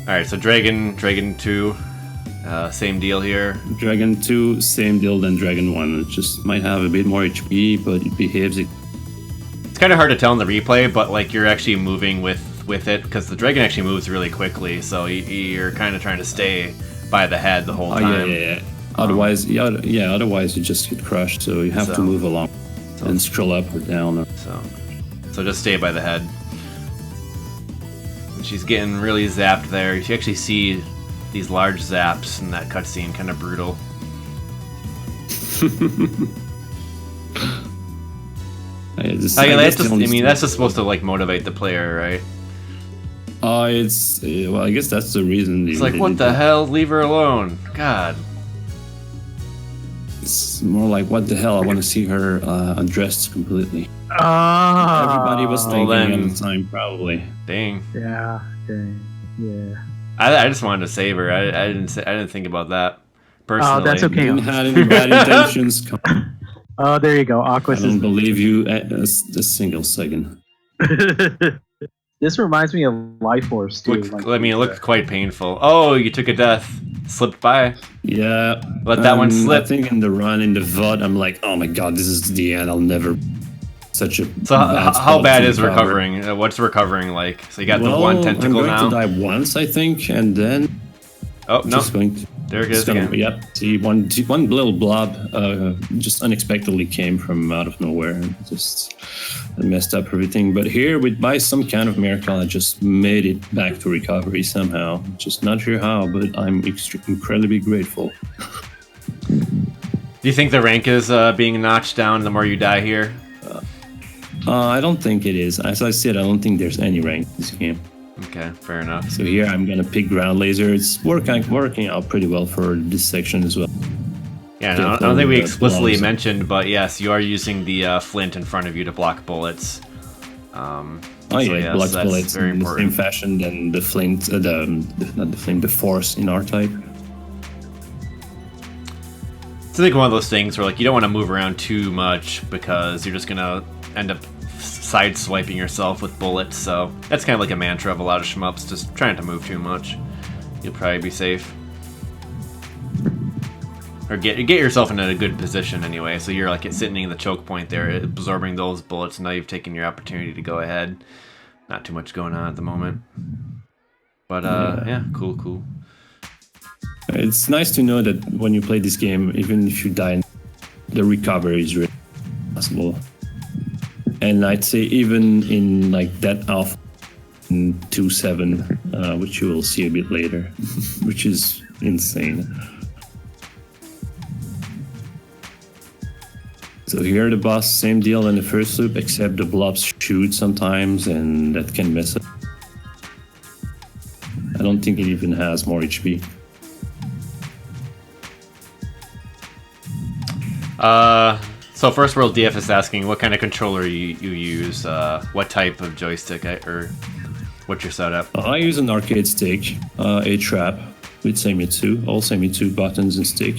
All right, so Dragon 2, same deal here. Dragon 2, same deal than Dragon 1. It just might have a bit more HP, but it behaves. It's kind of hard to tell in the replay, but like you're actually moving with it because the dragon actually moves really quickly, so you're kind of trying to stay by the head the whole time. Yeah. Otherwise, otherwise you just get crushed. So you have to move along and scroll up or down. So just stay by the head. And she's getting really zapped there. You actually see these large zaps in that cutscene, kind of brutal. That's just supposed to like motivate the player, right? I guess that's the reason. It's like, what the hell? Leave her alone. God. It's more like, what the hell? I want to see her undressed completely. Everybody was thinking at the time, probably. Dang. Yeah. Yeah. I just wanted to save her. I didn't think about that personally. Oh, that's okay. You didn't have any bad intentions. Oh, there you go. I Aquas don't is. believe you a single second. This reminds me of Life Force too. It looked quite painful. Oh, you took a death. Slipped by. Yeah. Let that one slip. I think in the run, in the VOD, I'm like, oh my god, this is the end. I'll never... Such a... So how bad is recovering? What's recovering like? So you got the one tentacle now? I'm going to die once, I think, and then... Oh, no. there it goes again. Yep. See, one little blob just unexpectedly came from out of nowhere and just messed up everything. But here, by some kind of miracle, I just made it back to recovery somehow. Just not sure how, but I'm incredibly grateful. Do you think the rank is being notched down the more you die here? I don't think it is. As I said, I don't think there's any rank in this game. Okay, fair enough. So here I'm gonna pick ground laser. It's working out pretty well for this section as well. Yeah, no, I don't think we explicitly mentioned, but yes, you are using the flint in front of you to block bullets. It blocks bullets very in the same fashion than the flint, the force in R-Type. It's I think one of those things where like you don't want to move around too much because you're just gonna end up side-swiping yourself with bullets, so that's kind of like a mantra of a lot of shmups, just trying to move too much. You'll probably be safe. Or get yourself in a good position anyway, so you're like sitting in the choke point there, absorbing those bullets, now you've taken your opportunity to go ahead. Not too much going on at the moment. But yeah, cool. It's nice to know that when you play this game, even if you die, the recovery is really possible. And I'd say even in like that Alpha 2.7, which you will see a bit later, which is insane. So here the boss, same deal in the first loop, except the blobs shoot sometimes, and that can mess up. I don't think it even has more HP. So First World DF is asking what kind of controller you use, what type of joystick, or what's your setup? I use an arcade stick, a trap with Semi-2, all Semi-2 buttons and stick.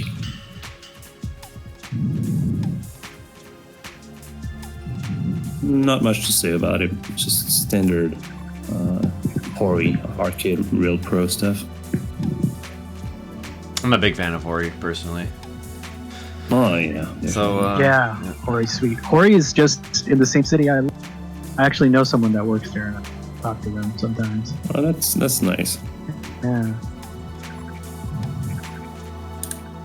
Not much to say about it, just standard Hori arcade real pro stuff. I'm a big fan of Hori, personally. Oh yeah. So yeah, Hori's sweet. Hori is just in the same city I live. I actually know someone that works there, and I talk to them sometimes. Oh, that's nice. Yeah.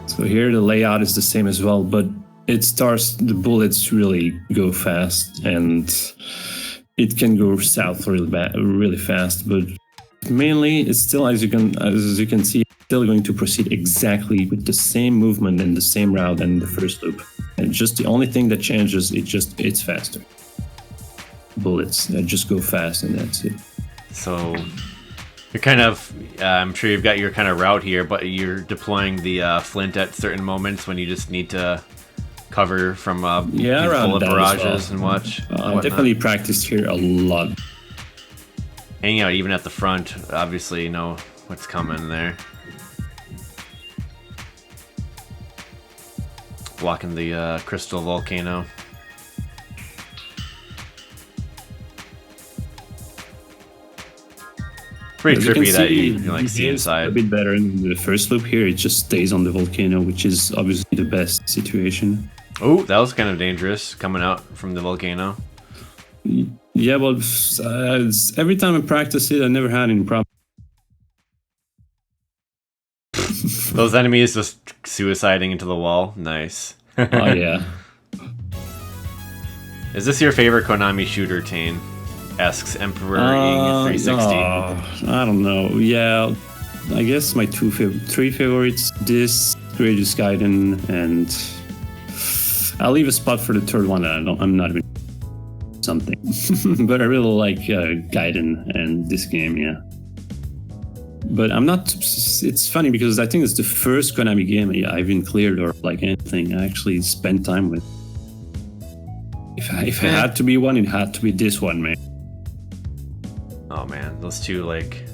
So here the layout is the same as well, but the bullets really go fast, and it can go south really fast. But mainly, it's still as you can see. Still going to proceed exactly with the same movement and the same route than the first loop. And just the only thing that changes, it's faster. Bullets that just go fast, and that's it. So you're kind of, I'm sure you've got your kind of route here, but you're deploying the flint at certain moments when you just need to cover from bullet barrages and watch. I definitely practiced here a lot. Hanging out even at the front, obviously you know what's coming there. Blocking the crystal volcano. Pretty trippy that you can like see inside. A bit better in the first loop here. It just stays on the volcano, which is obviously the best situation. Oh, that was kind of dangerous coming out from the volcano. Yeah, well, every time I practice it, I never had any problem. Those enemies just suiciding into the wall. Nice. Oh, yeah. Is this your favorite Konami shooter, Tane? Asks Emperor Ing 360. I don't know. Yeah, I guess my three favorites: this, Greatest Gaiden, and I'll leave a spot for the third one. I'm not even something, but I really like Gaiden and this game. Yeah. But I'm not. It's funny because I think it's the first Konami game I've even cleared or like anything I actually spent time with. If it had to be one, it had to be this one, man. Oh man, those two like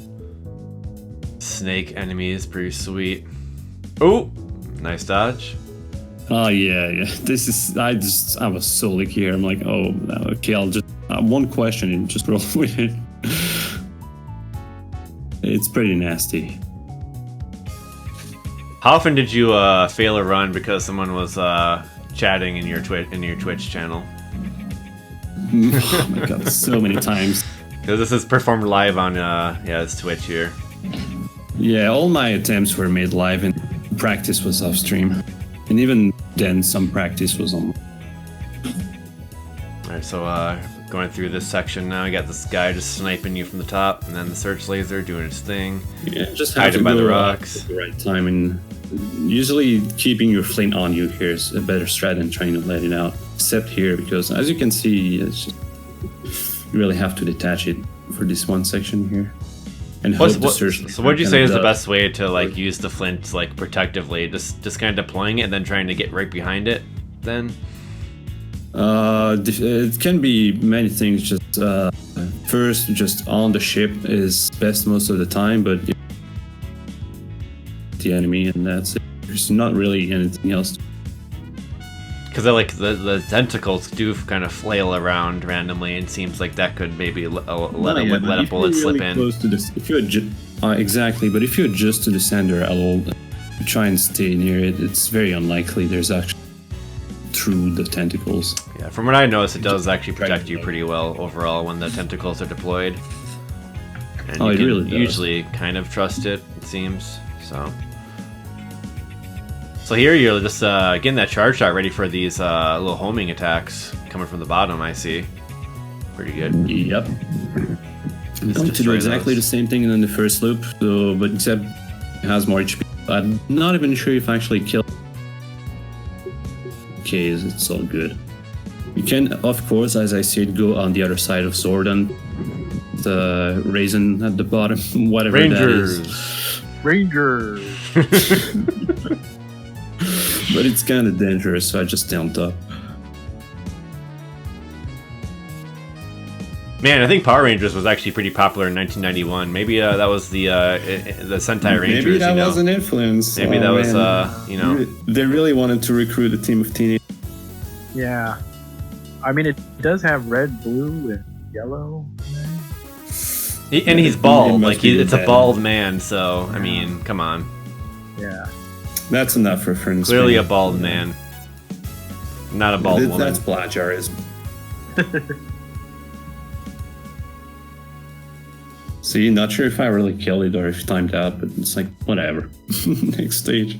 snake enemies, pretty sweet. Oh, nice dodge. Oh yeah. This is. I was so lucky here. I'm like, oh, okay. I'll just one question and just roll with it. It's pretty nasty. How often did you fail a run because someone was chatting in your Twitch channel? Oh my god, so many times. Because this is performed live on it's Twitch here. Yeah, all my attempts were made live, and practice was off stream, and even then, some practice was on. All right, so going through this section now, you got this guy just sniping you from the top, and then the search laser doing its thing. Yeah, just have to by go the rocks at the right time, and usually keeping your flint on you here is a better strat than trying to let it out. Except here, because as you can see, it's just, you really have to detach it for this one section here. And hope the search. So what would you say is the best way to like use the flint like protectively? Just kind of deploying it and then trying to get right behind it then? It can be many things. Just first, just on the ship is best most of the time, but the enemy, and that's it. There's not really anything else. Because like the tentacles do kind of flail around randomly, and seems like that could maybe let a bullet slip in. Close to this, if you exactly, but if you adjust to the sender, I'll try and stay near it. It's very unlikely there's actually through the tentacles. Yeah, from what I noticed, it does actually protect you pretty well overall when the tentacles are deployed. And you can really usually kind of trust it, it seems. So here you're just getting that charge shot ready for these little homing attacks coming from the bottom, I see. Pretty good. Yep. I'm going to do exactly the same thing in the first loop, so, but except it has more HP. I'm not even sure if I actually killed. Okay, it's all good. You can, of course, as I said, go on the other side of Zordon. The raisin at the bottom, whatever Rangers. that is. Rangers! But it's kind of dangerous, so I just stay on top. Man, I think Power Rangers was actually pretty popular in 1991. Maybe that was the Sentai Rangers. Maybe that was an influence. Maybe that was, They really wanted to recruit a team of teenagers. Yeah. I mean, it does have red, blue, and yellow. And he's bald. Like it's a bald man, so, I mean, come on. Yeah. That's enough reference. Clearly a bald man. Not a bald woman. That's plagiarism. See, not sure if I really killed it or if timed out, but it's like, whatever. Next stage.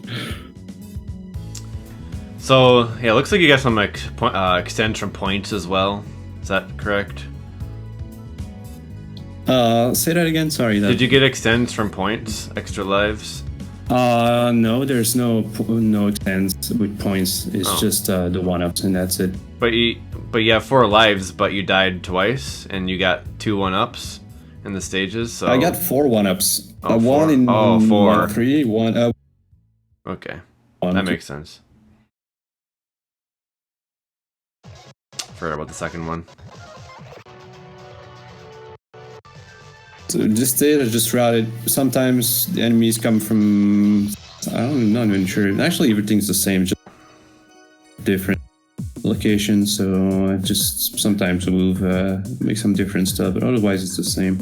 So, yeah, it looks like you got some extends from points as well. Is that correct? Say that again, sorry. Did you get extends from points? Extra lives? No, there's no extends with points. It's just the 1-ups and that's it. But you have 4 lives, but you died twice, and you got 2 1-ups in the stages. So I got 4 1-ups. 4. One in 4. 3, 1 up. Okay, 1, that 2. makes sense. Forgot about the second one. So just stay there, just route it. Sometimes the enemies come from, I'm not even sure. Actually, everything's the same, just different locations. So I just sometimes move, make some different stuff, but otherwise it's the same.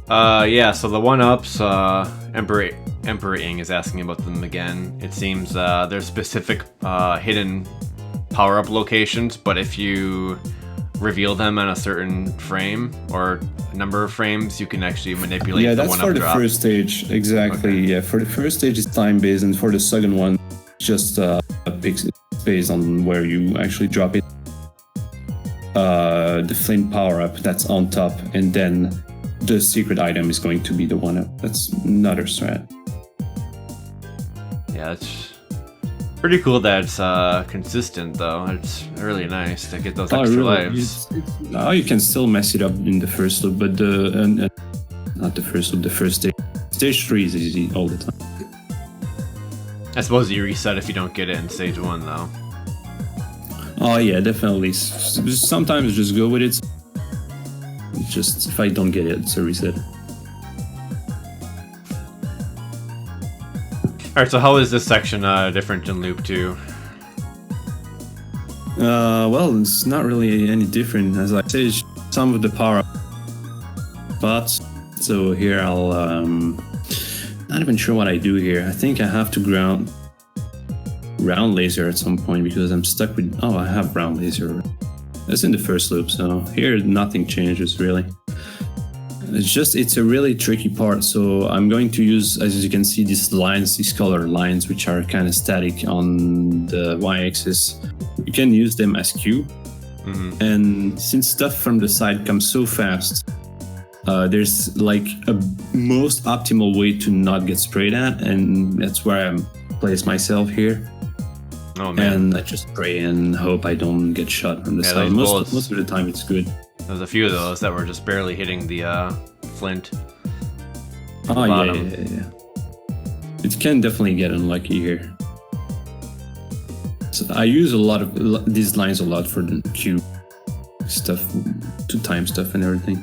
Yeah. So the 1-ups, Emperor Ing is asking about them again. It seems there's specific hidden power-up locations, but if you reveal them on a certain frame or number of frames, you can actually manipulate the 1-up drop. Yeah, that's for the first stage, exactly. Okay. Yeah, for the first stage it's time-based, and for the second one, just based on where you actually drop it. The flint power-up, that's on top, and then the secret item is going to be the 1-up. That's another strat. Yeah, it's pretty cool that it's consistent, though. It's really nice to get those extra lives. Now you can still mess it up in the first loop, but not the first loop, the first stage. Stage 3 is easy all the time. I suppose you reset if you don't get it in stage 1, though. Oh yeah, definitely. Sometimes just go with it. Just if I don't get it, it's a reset. Alright, so how is this section different than Loop 2? Well, it's not really any different. As I said, some of the power spots. So here I'll, not even sure what I do here. I think I have to ground laser at some point because I'm stuck with, I have ground laser. That's in the first loop, so here nothing changes really. It's a really tricky part. So I'm going to use, as you can see, these lines, these color lines, which are kind of static on the y-axis. You can use them as Q. Mm-hmm. And since stuff from the side comes so fast, there's like a most optimal way to not get sprayed at, and that's where I place myself here. Oh man! And I just spray and hope I don't get shot from the side. Most of the time, it's good. There's a few of those that were just barely hitting the flint. Oh yeah. It can definitely get unlucky here. So I use a lot of these lines a lot for the Q stuff, to time stuff and everything.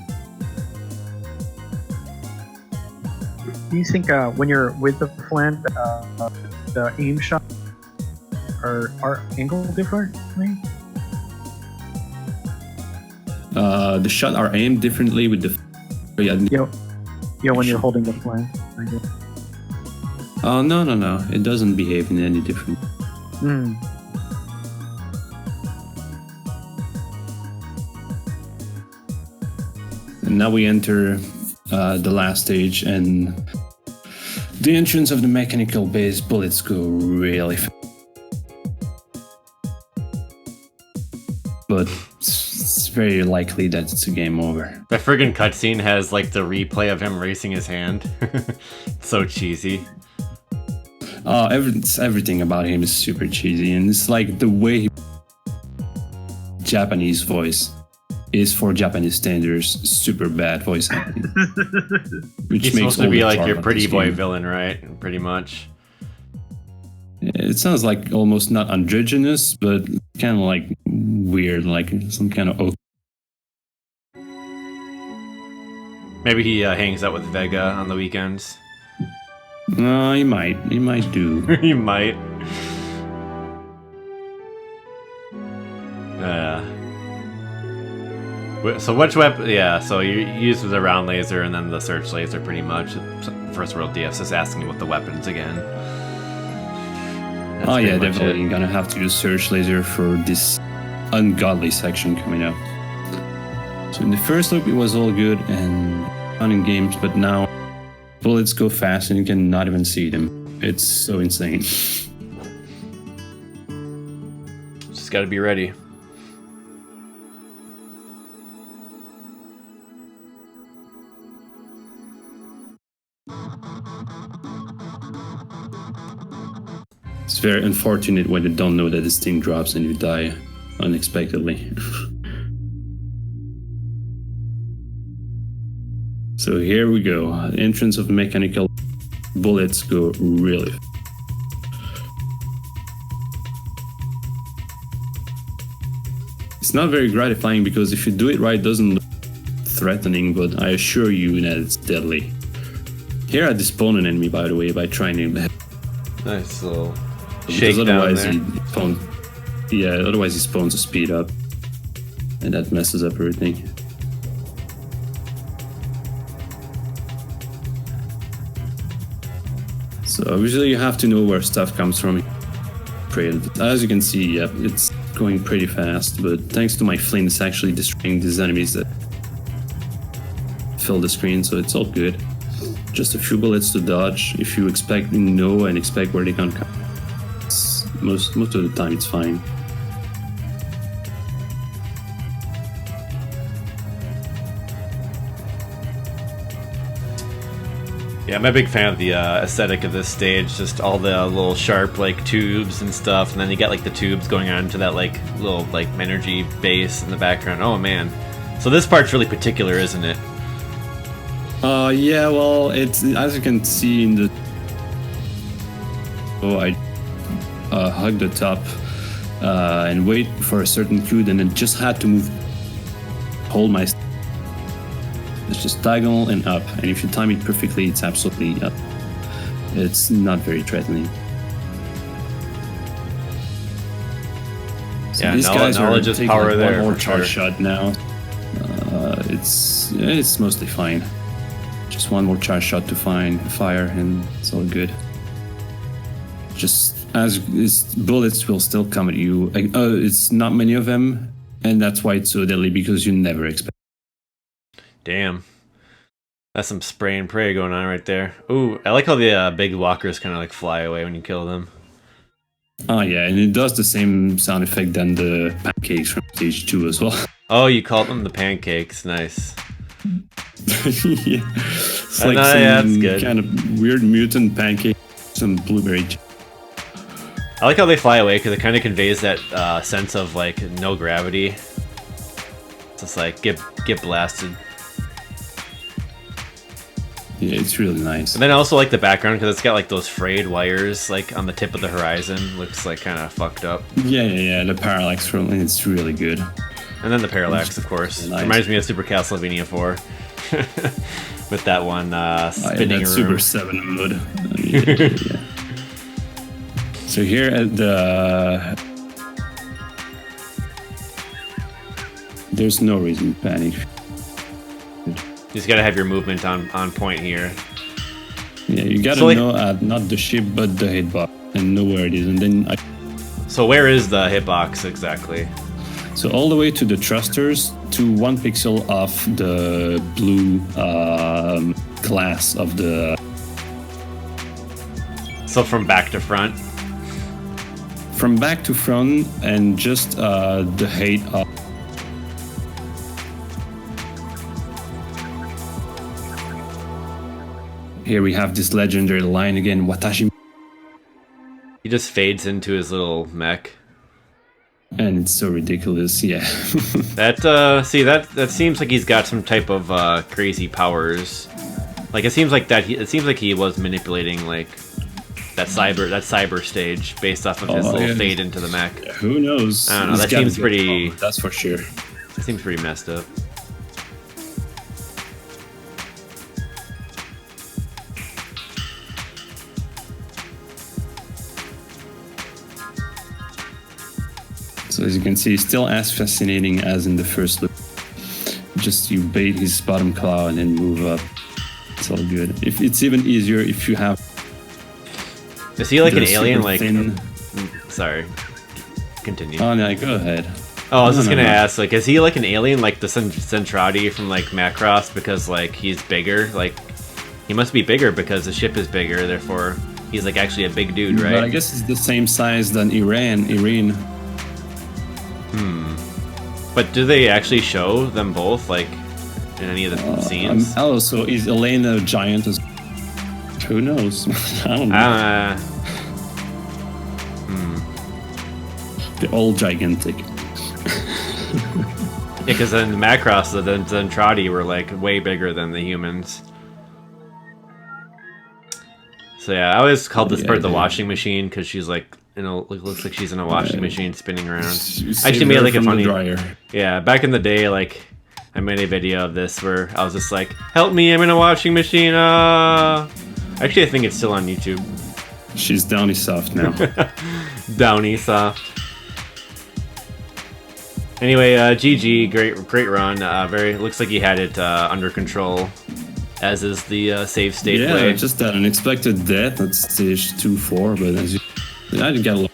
Do you think when you're with the flint, the aim shot are angled differently? The shot are aimed differently with the. Yeah, when you're holding the flint. I guess. Oh no! It doesn't behave in any different. Hmm. And now we enter the last stage, and the entrance of the mechanical base. Bullets go really fast. But it's very likely that it's a game over. That friggin' cutscene has like the replay of him raising his hand. So cheesy. Everything about him is super cheesy, and it's like the way he Japanese voice is for Japanese standards super bad voice acting. Which he's supposed to be like your pretty boy villain, right? Pretty much. It sounds like almost not androgynous, but kind of like weird, like some kind of. Maybe he hangs out with Vega on the weekends. No, he might. He might do. He might. So which weapon? Yeah, so you use the round laser and then the search laser pretty much. First World DS is asking you what the weapons again. That's yeah, definitely. You're gonna have to use search laser for this ungodly section coming up. So in the first loop it was all good and fun in games, but now bullets go fast and you can not even see them. It's so insane. Just gotta be ready. It's very unfortunate when you don't know that this thing drops and you die unexpectedly. So here we go. Entrance of mechanical bullets go really. It's not very gratifying because if you do it right, it doesn't look threatening, but I assure you that it's deadly. Here I despawn an enemy, by the way, by trying to. Nice little. Because otherwise he otherwise he spawns a speed up, and that messes up everything. So obviously you have to know where stuff comes from. As you can see, yeah, it's going pretty fast, but thanks to my flint, it's actually destroying these enemies that fill the screen, so it's all good. Just a few bullets to dodge. If you expect and expect where they can come. Most of the time it's fine. Yeah, I'm a big fan of the aesthetic of this stage. Just all the little sharp like tubes and stuff, and then you get like the tubes going on to that like little like energy base in the background. Oh man! So this part's really particular, isn't it? Yeah. Well, it's as you can see in the. Oh, I hug the top and wait for a certain cue, and then just had to move. Hold my. It's just diagonal and up, and if you time it perfectly, it's absolutely up. It's not very threatening. So yeah, these guys are just taking power like there. One more charge shot now. It's mostly fine. Just one more charge shot to fire, and it's all good. Just as bullets will still come at you. It's not many of them, and that's why it's so deadly because you never expect. Damn. That's some spray and pray going on right there. Ooh, I like how the big walkers kind of like fly away when you kill them. Oh yeah, and it does the same sound effect than the pancakes from stage 2 as well. Oh, you called them the pancakes. Nice. Yeah. It's like yeah, some that's good. kind of weird mutant pancake, some blueberry. I like how they fly away because it kind of conveys that sense of like no gravity. It's just like get blasted. Yeah, it's really nice. And then I also like the background because it's got like those frayed wires like on the tip of the horizon. Looks like kind of fucked up. Yeah. The parallax from it's really good. And then the parallax, of course. Nice. Reminds me of Super Castlevania 4. With that one spinning that room. Super 7 mode. Yeah. So here at the... There's no reason to panic. You just gotta have your movement on point here. Yeah, you gotta know not the ship but the hitbox and know where it is, and then. So where is the hitbox exactly? So all the way to the thrusters to 1 pixel off the blue glass of the. So from back to front. From back to front and just the height of. Here we have this legendary line again, Watashi. He just fades into his little mech. And it's so ridiculous, yeah. That that seems like he's got some type of crazy powers. Like it seems like he was manipulating like that cyber stage based off of his little fade into the mech. Yeah, who knows? I don't know. That seems pretty. That's for sure. That seems pretty messed up. So as you can see, still as fascinating as in the first look. Just you bait his bottom claw and then move up. It's all good. If it's even easier if you have. Is he like an alien? Like, thin... sorry. Continue. Oh no, go ahead. Oh, I was just gonna ask, like, is he like an alien, like the Centrati from like Macross, because like he's bigger? Like, he must be bigger because the ship is bigger. Therefore, he's like actually a big dude, right? But I guess it's the same size than Irene. But do they actually show them both, like, in any of the scenes? Oh, so is Elena a giant? Who knows? I don't know. They're all gigantic. Yeah, because in Macross, the Zentradi were like way bigger than the humans. So yeah, I always called this part the washing machine because she's like, looks like she's in a washing machine spinning around. I actually made like a funny dryer. Yeah, back in the day, like I made a video of this where I was just like, "Help me! I'm in a washing machine!" Actually, I think it's still on YouTube. She's Downy Soft now. Downy Soft. Anyway, GG, great run. Looks like he had it under control, as is the save state play. Yeah, just that unexpected death at stage 2-4, but as you. I didn't get a lot.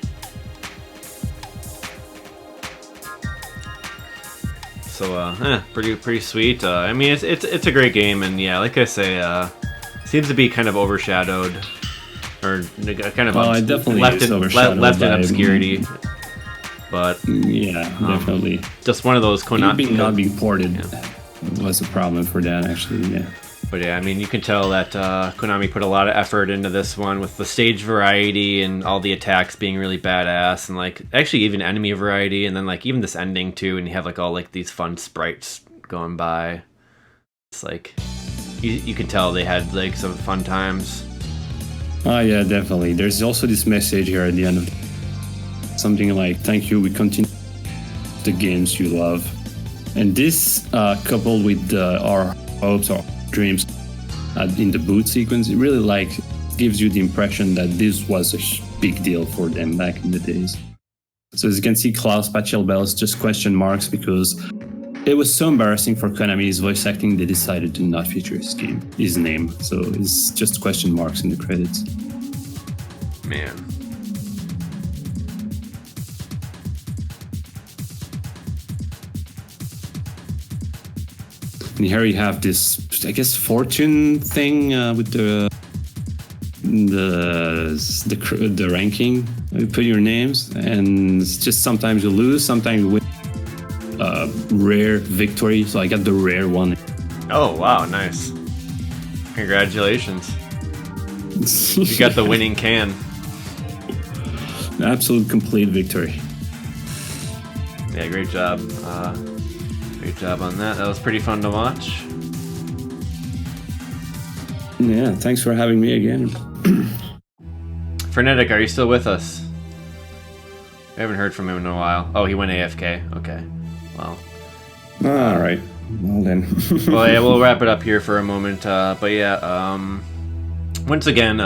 So, pretty sweet. I mean, it's a great game, and yeah, like I say, seems to be kind of overshadowed, or kind of left in obscurity. But yeah, definitely. Just one of those Konami not being ported was a problem for that, actually. Yeah. But yeah, I mean, you can tell that Konami put a lot of effort into this one with the stage variety and all the attacks being really badass, and like actually even enemy variety, and then like even this ending too, and you have like all like these fun sprites going by. It's like you can tell they had like some fun times. Oh yeah, definitely. There's also this message here at the end of something like, "Thank you, we continue the games you love," and this coupled with our hopes or dreams in the boot sequence, it really like gives you the impression that this was a big deal for them back in the days. So as you can see, Klaus Pachelbel is just question marks because it was so embarrassing for Konami's voice acting they decided to not feature his name. So it's just question marks in the credits. Man. And here you have this I guess, fortune thing with the ranking. You put your names, and it's just sometimes you lose, sometimes you win. Rare victory, so I got the rare one. Oh wow, nice! Congratulations! You got the winning can. Absolute complete victory. Yeah, great job. Great job on that. That was pretty fun to watch. Yeah, thanks for having me again. Frenetic, are you still with us? I haven't heard from him in a while. Oh, he went AFK. Okay. Well. All right. Well then. Well, yeah, we'll wrap it up here for a moment. But yeah, once again,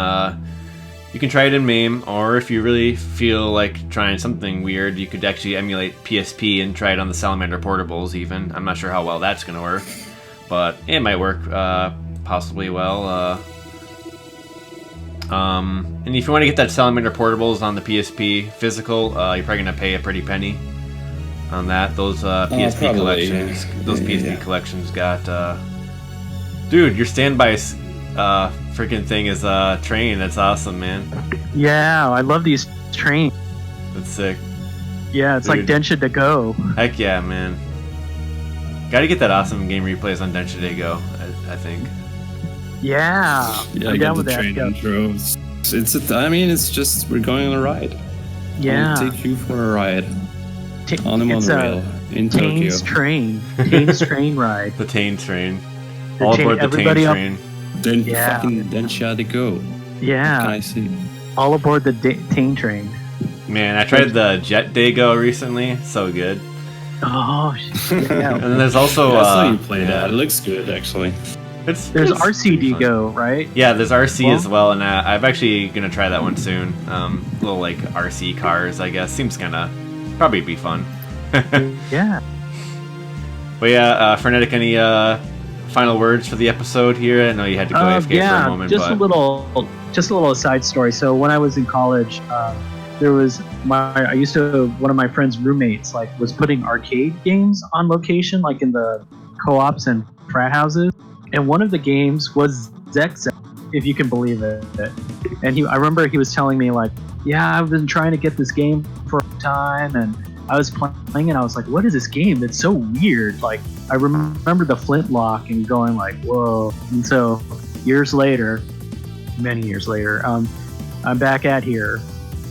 you can try it in MAME, or if you really feel like trying something weird, you could actually emulate PSP and try it on the Salamander portables even. I'm not sure how well that's going to work, but it might work possibly well. And if you want to get that Salamander portables on the PSP physical, you're probably going to pay a pretty penny on that. Those PSP collections, PSP collections got... Dude, your standby freaking thing is a train. That's awesome, man. Yeah, I love these trains. That's sick. Yeah, it's Dude. like Densha to Go. Heck yeah, man. Gotta get that awesome game replays on Densha to Go, I think. Yeah, Yeah, I'm I down got with the that. train Yeah. intro. It's just we're going on a ride. Yeah. I'll take you for a ride on the It's monorail in Tokyo. Tane's train. Tane's train ride. The Tane train. The All Tane- aboard the Tane everybody up- train. Then Yeah. fucking Densha to go. Can Yeah, I see? all aboard the Tane train. Man, I tried the Jet Dago recently. So good. Oh, shit, yeah. And then there's also... I saw you play yeah. that. It looks good, actually. There's it's RCD fun. Go, right? Yeah, there's RC Well- as well, and I'm actually gonna try that one soon. Little like RC cars, I guess. Seems kinda probably be fun. Yeah. But yeah, Frenetic, any final words for the episode here? I know you had to go AFK for a moment, just but a little aside story. So when I was in college, there was one of my friend's roommates was putting arcade games on location, like in the co-ops and frat houses, and one of the games was Xexex, if you can believe it. And I remember he was telling me yeah, I've been trying to get this game for a time, and I was playing and I was like, what is this game? It's so weird. Like, I remember the flintlock and going whoa. And so many years later, I'm back at here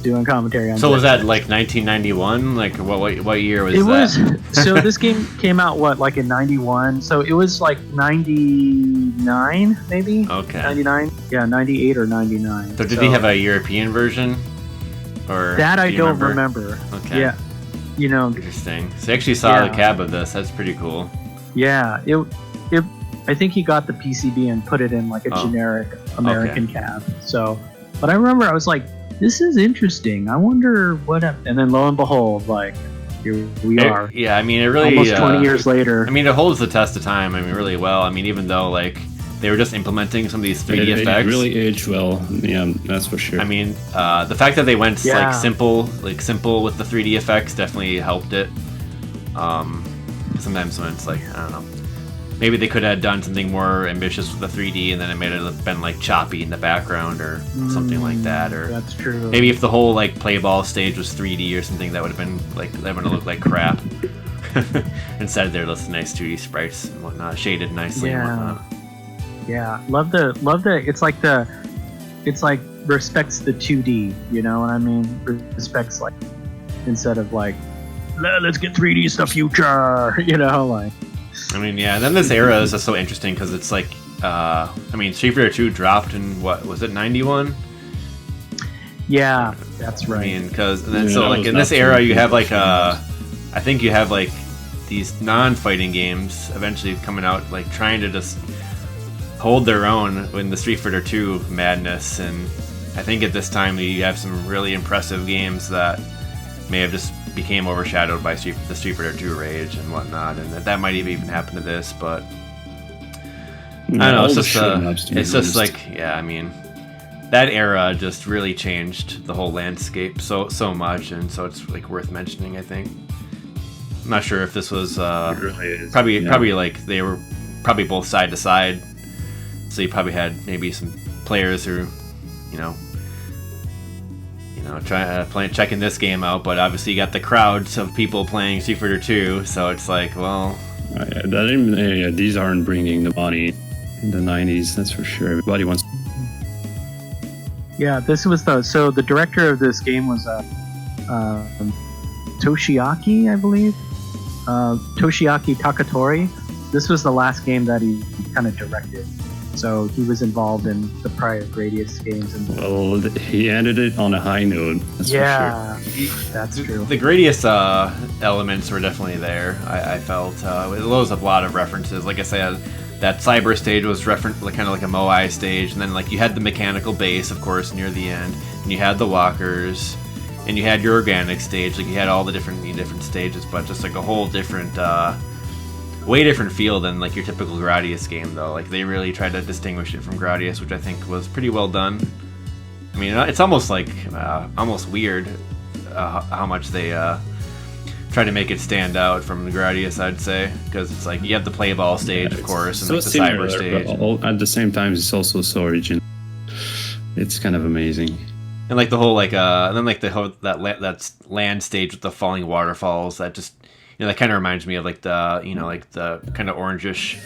doing commentary on. So was that 1991? Like what year was it that? So this game came out in 91. So it was 99 maybe. Okay. 99. Yeah, 98 or 99. So did he have a European version? Or that I do you don't remember. Okay. Yeah. Interesting. So you actually saw the cab of this. That's pretty cool. Yeah. I think he got the PCB and put it in a generic American cab. So, but I remember I was like, this is interesting. I wonder what. And then lo and behold, here we are. Yeah, I mean, it really almost 20 years later. I mean, it holds the test of time. I mean, really well. I mean, even though they were just implementing some of these 3D effects. It really aged well. Yeah, that's for sure. I mean, the fact that they went simple with the 3D effects definitely helped it. Sometimes when it's I don't know, maybe they could have done something more ambitious with the 3D, and then it made it have been choppy in the background or something like that. Or that's true. Maybe if the whole play ball stage was 3D or something, that would have been that would have looked like crap. Instead, they're just nice 2D sprites and whatnot, shaded nicely and whatnot. Yeah, love the. It's respects the 2D. You know what I mean? Respects instead of let's get 3D in the future. You know, I mean, yeah. And then this era is just so interesting because it's I mean, Street Fighter 2 dropped in what was it, 91? Yeah, that's right. I mean, because then in this era you have I think you have these non-fighting games eventually coming out trying to just hold their own in the Street Fighter 2 madness, and I think at this time you have some really impressive games that may have just became overshadowed by the Street Fighter 2 rage and whatnot, and that might have even happened to this, but I don't know, it's just I mean, that era just really changed the whole landscape so much, and so it's worth mentioning, I think. I'm not sure if this was it really is. probably they were probably both side to side So you probably had maybe some players who, you know, checking this game out, but obviously you got the crowds of people playing Street Fighter 2, so it's like, well, these aren't bringing the money in the 90s, that's for sure. Everybody wants. Yeah, this was the director of this game was Toshiaki, I believe. Toshiaki Takatori. This was the last game that he kind of directed. So he was involved in the prior Gradius games. Well, he ended it on a high note. That's for sure. That's true. The Gradius elements were definitely there. I felt it loads up a lot of references. Like I said, that cyber stage was kind of like a Moai stage, and then like you had the mechanical base, of course, near the end, and you had the walkers, and you had your organic stage. Like you had all the different stages, but just like a whole different. Way different feel than like your typical Gradius game, though. Like they really tried to distinguish it from Gradius, which I think was pretty well done. I mean, it's almost like almost weird how much they try to make it stand out from the Gradius, I'd say, because it's like you have the play ball stage, of course, and so like the similar, cyber stage. But at the same time, it's also so original. It's kind of amazing. And like the whole and then like the whole that land stage with the falling waterfalls, that just. That kind of reminds me of like the like the kind of orangish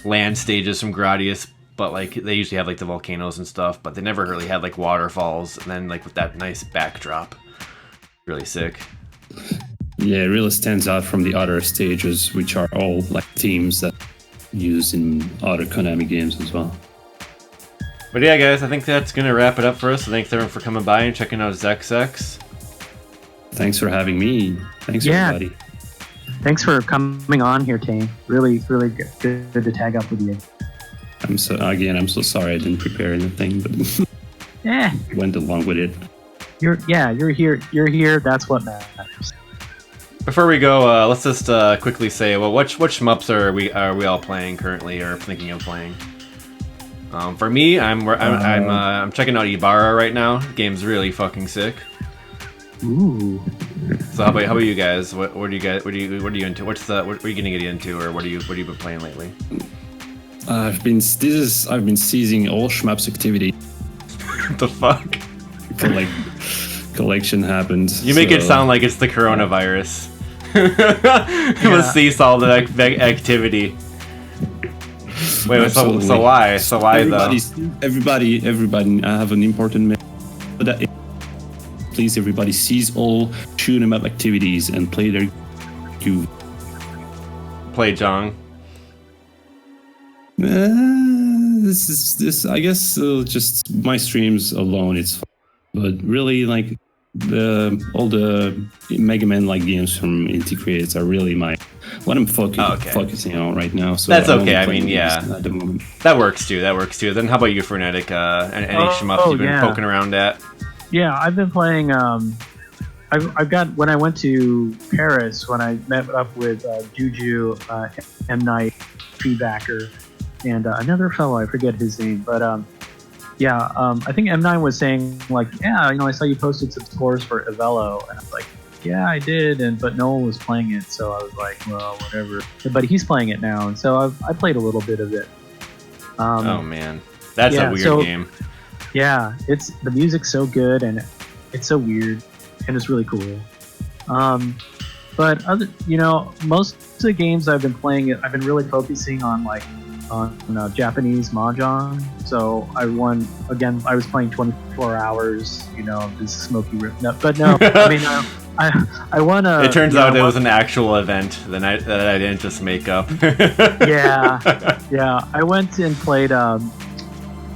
land stages from Gradius, but like they usually have like the volcanoes and stuff, but they never really had like waterfalls, and then like with that nice backdrop, really sick. Yeah, it really stands out from the other stages, which are all like themes that used in other Konami games as well. But yeah, guys, I think that's gonna wrap it up for us. So thanks everyone for coming by and checking out Xexex. Thanks for having me. Thanks everybody. Thanks for coming on here, Tane. Really, really good to tag up with you. I'm so sorry I didn't prepare anything, but went along with it. You're here. You're here. That's what matters. Before we go, let's just quickly say, well, what shmups are we all playing currently, or thinking of playing? For me, I'm checking out Ibarra right now. The game's really fucking sick. Ooh. So how about you guys? What are you into? What are you gonna get into, or what have you been playing lately? I've been seizing all Shmup's activity. What the fuck? Collection happened. You make it sound like it's the coronavirus. Let's cease all the activity. Wait, so why? So why though? Everybody, I have an important message. Please, everybody, cease all shoot 'em up activities and play their queue. Play Jong. This. I guess just my streams alone. It's fun. But really like all the Mega Man like games from Inti Creates are really what I'm focusing on right now. So that's okay. I mean, yeah, at the moment. That works too. Then how about you, Frenetic? Any shmups you've been poking around at? Yeah, I've been playing. I've got when I went to Paris when I met up with Juju, M Night, Feedbacker, and another fellow. I forget his name, but I think M9 was saying like, I saw you posted some scores for Evelo, and I was like, yeah, I did, but no one was playing it, so I was like, well, whatever. But he's playing it now, and so I played a little bit of it. Oh man, that's a weird game. Yeah, the music's so good and it's so weird and it's really cool. But most of the games I've been playing, I've been really focusing on Japanese mahjong. So I won again. I was playing 24 hours. This smoky rip. No, but no, I mean I won a. It turns out it was an actual event that I didn't just make up. yeah. I went and played.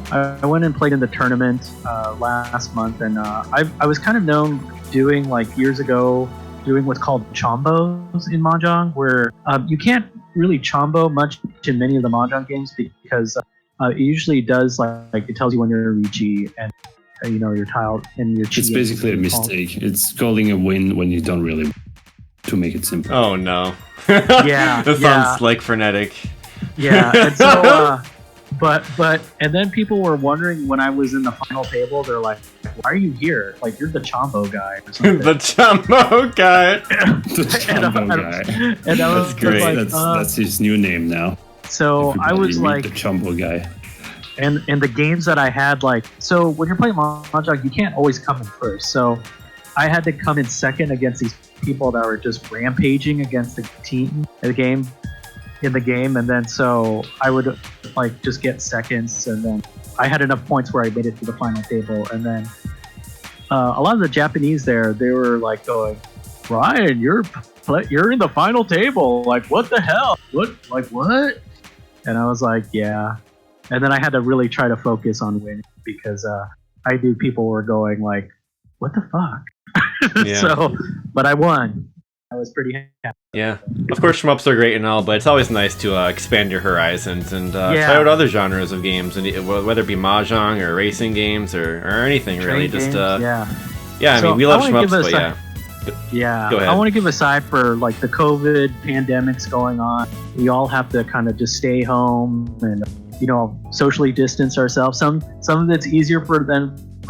I went and played in the tournament last month, and I was kind of known doing years ago doing what's called chombos in mahjong, where you can't really chombo much in many of the mahjong games because it usually does it tells you when you're Riichi and your tile and your chi. It's basically a mistake. It's calling a win when you don't really to make it simple. Oh no. Yeah. That sounds like Frenetic. Yeah, and so but and then people were wondering when I was in the final table, they're like, why are you here? Like, you're the chombo guy or something. The chombo guy. The chombo guy. And that's great. That's his new name now. So Everybody I was like, the chombo guy. and the games that I had, like, so when you're playing Mahjong, you can't always come in first. So I had to come in second against these people that were just rampaging against the team in the game, and then so I would like just get seconds, and then I had enough points where I made it to the final table, and then a lot of the Japanese there, they were like going, Ryan, you're in the final table, like what the hell, what, and I was like, yeah. And then I had to really try to focus on winning because I knew people were going like, "What the fuck?" Yeah. So, but I won. I was pretty happy. Yeah, of course, shmups are great and all, but it's always nice to expand your horizons and try out other genres of games, and whether it be mahjong or racing games or anything really. Train Just games, yeah. I So mean, we love I wanna shmups, give but us yeah. Go ahead. I want to give aside for like the COVID pandemics going on. We all have to kind of just stay home and socially distance ourselves. Some of it's easier for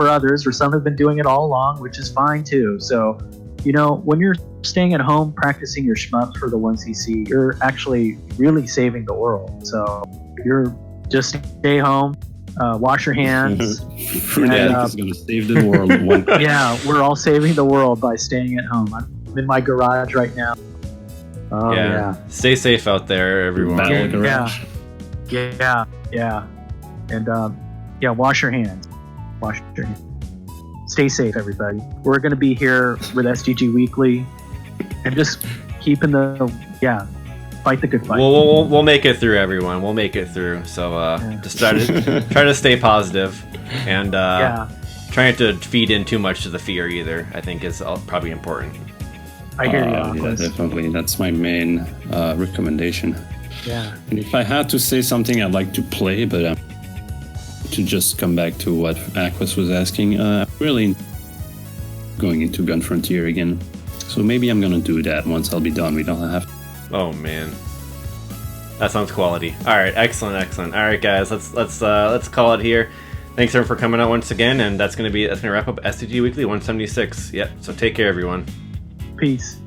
others, or some have been doing it all along, which is fine too. So, when you're staying at home practicing your shmups for the 1cc, you're actually really saving the world. So you're just stay home, wash your hands. Frenetic is going to save the world. Yeah, we're all saving the world by staying at home. I'm in my garage right now. Oh, yeah. Stay safe out there, everyone. Yeah. And wash your hands. Stay safe, everybody. We're going to be here with SDG Weekly and just keeping fight the good fight. We'll make it through, everyone. We'll make it through. So just try to stay positive and try not to feed in too much to the fear either. I think is probably important. I hear you. Yeah, definitely. That's my main recommendation. Yeah. And if I had to say something I'd like to play, but to just come back to what Aquas was asking, really going into Gun Frontier again. So maybe I'm gonna do that once I'll be done. We don't have. Oh man, that sounds quality. All right, excellent. All right, guys, let's call it here. Thanks everyone for coming out once again, and that's gonna wrap up SDG Weekly 176. Yep. So take care, everyone. Peace.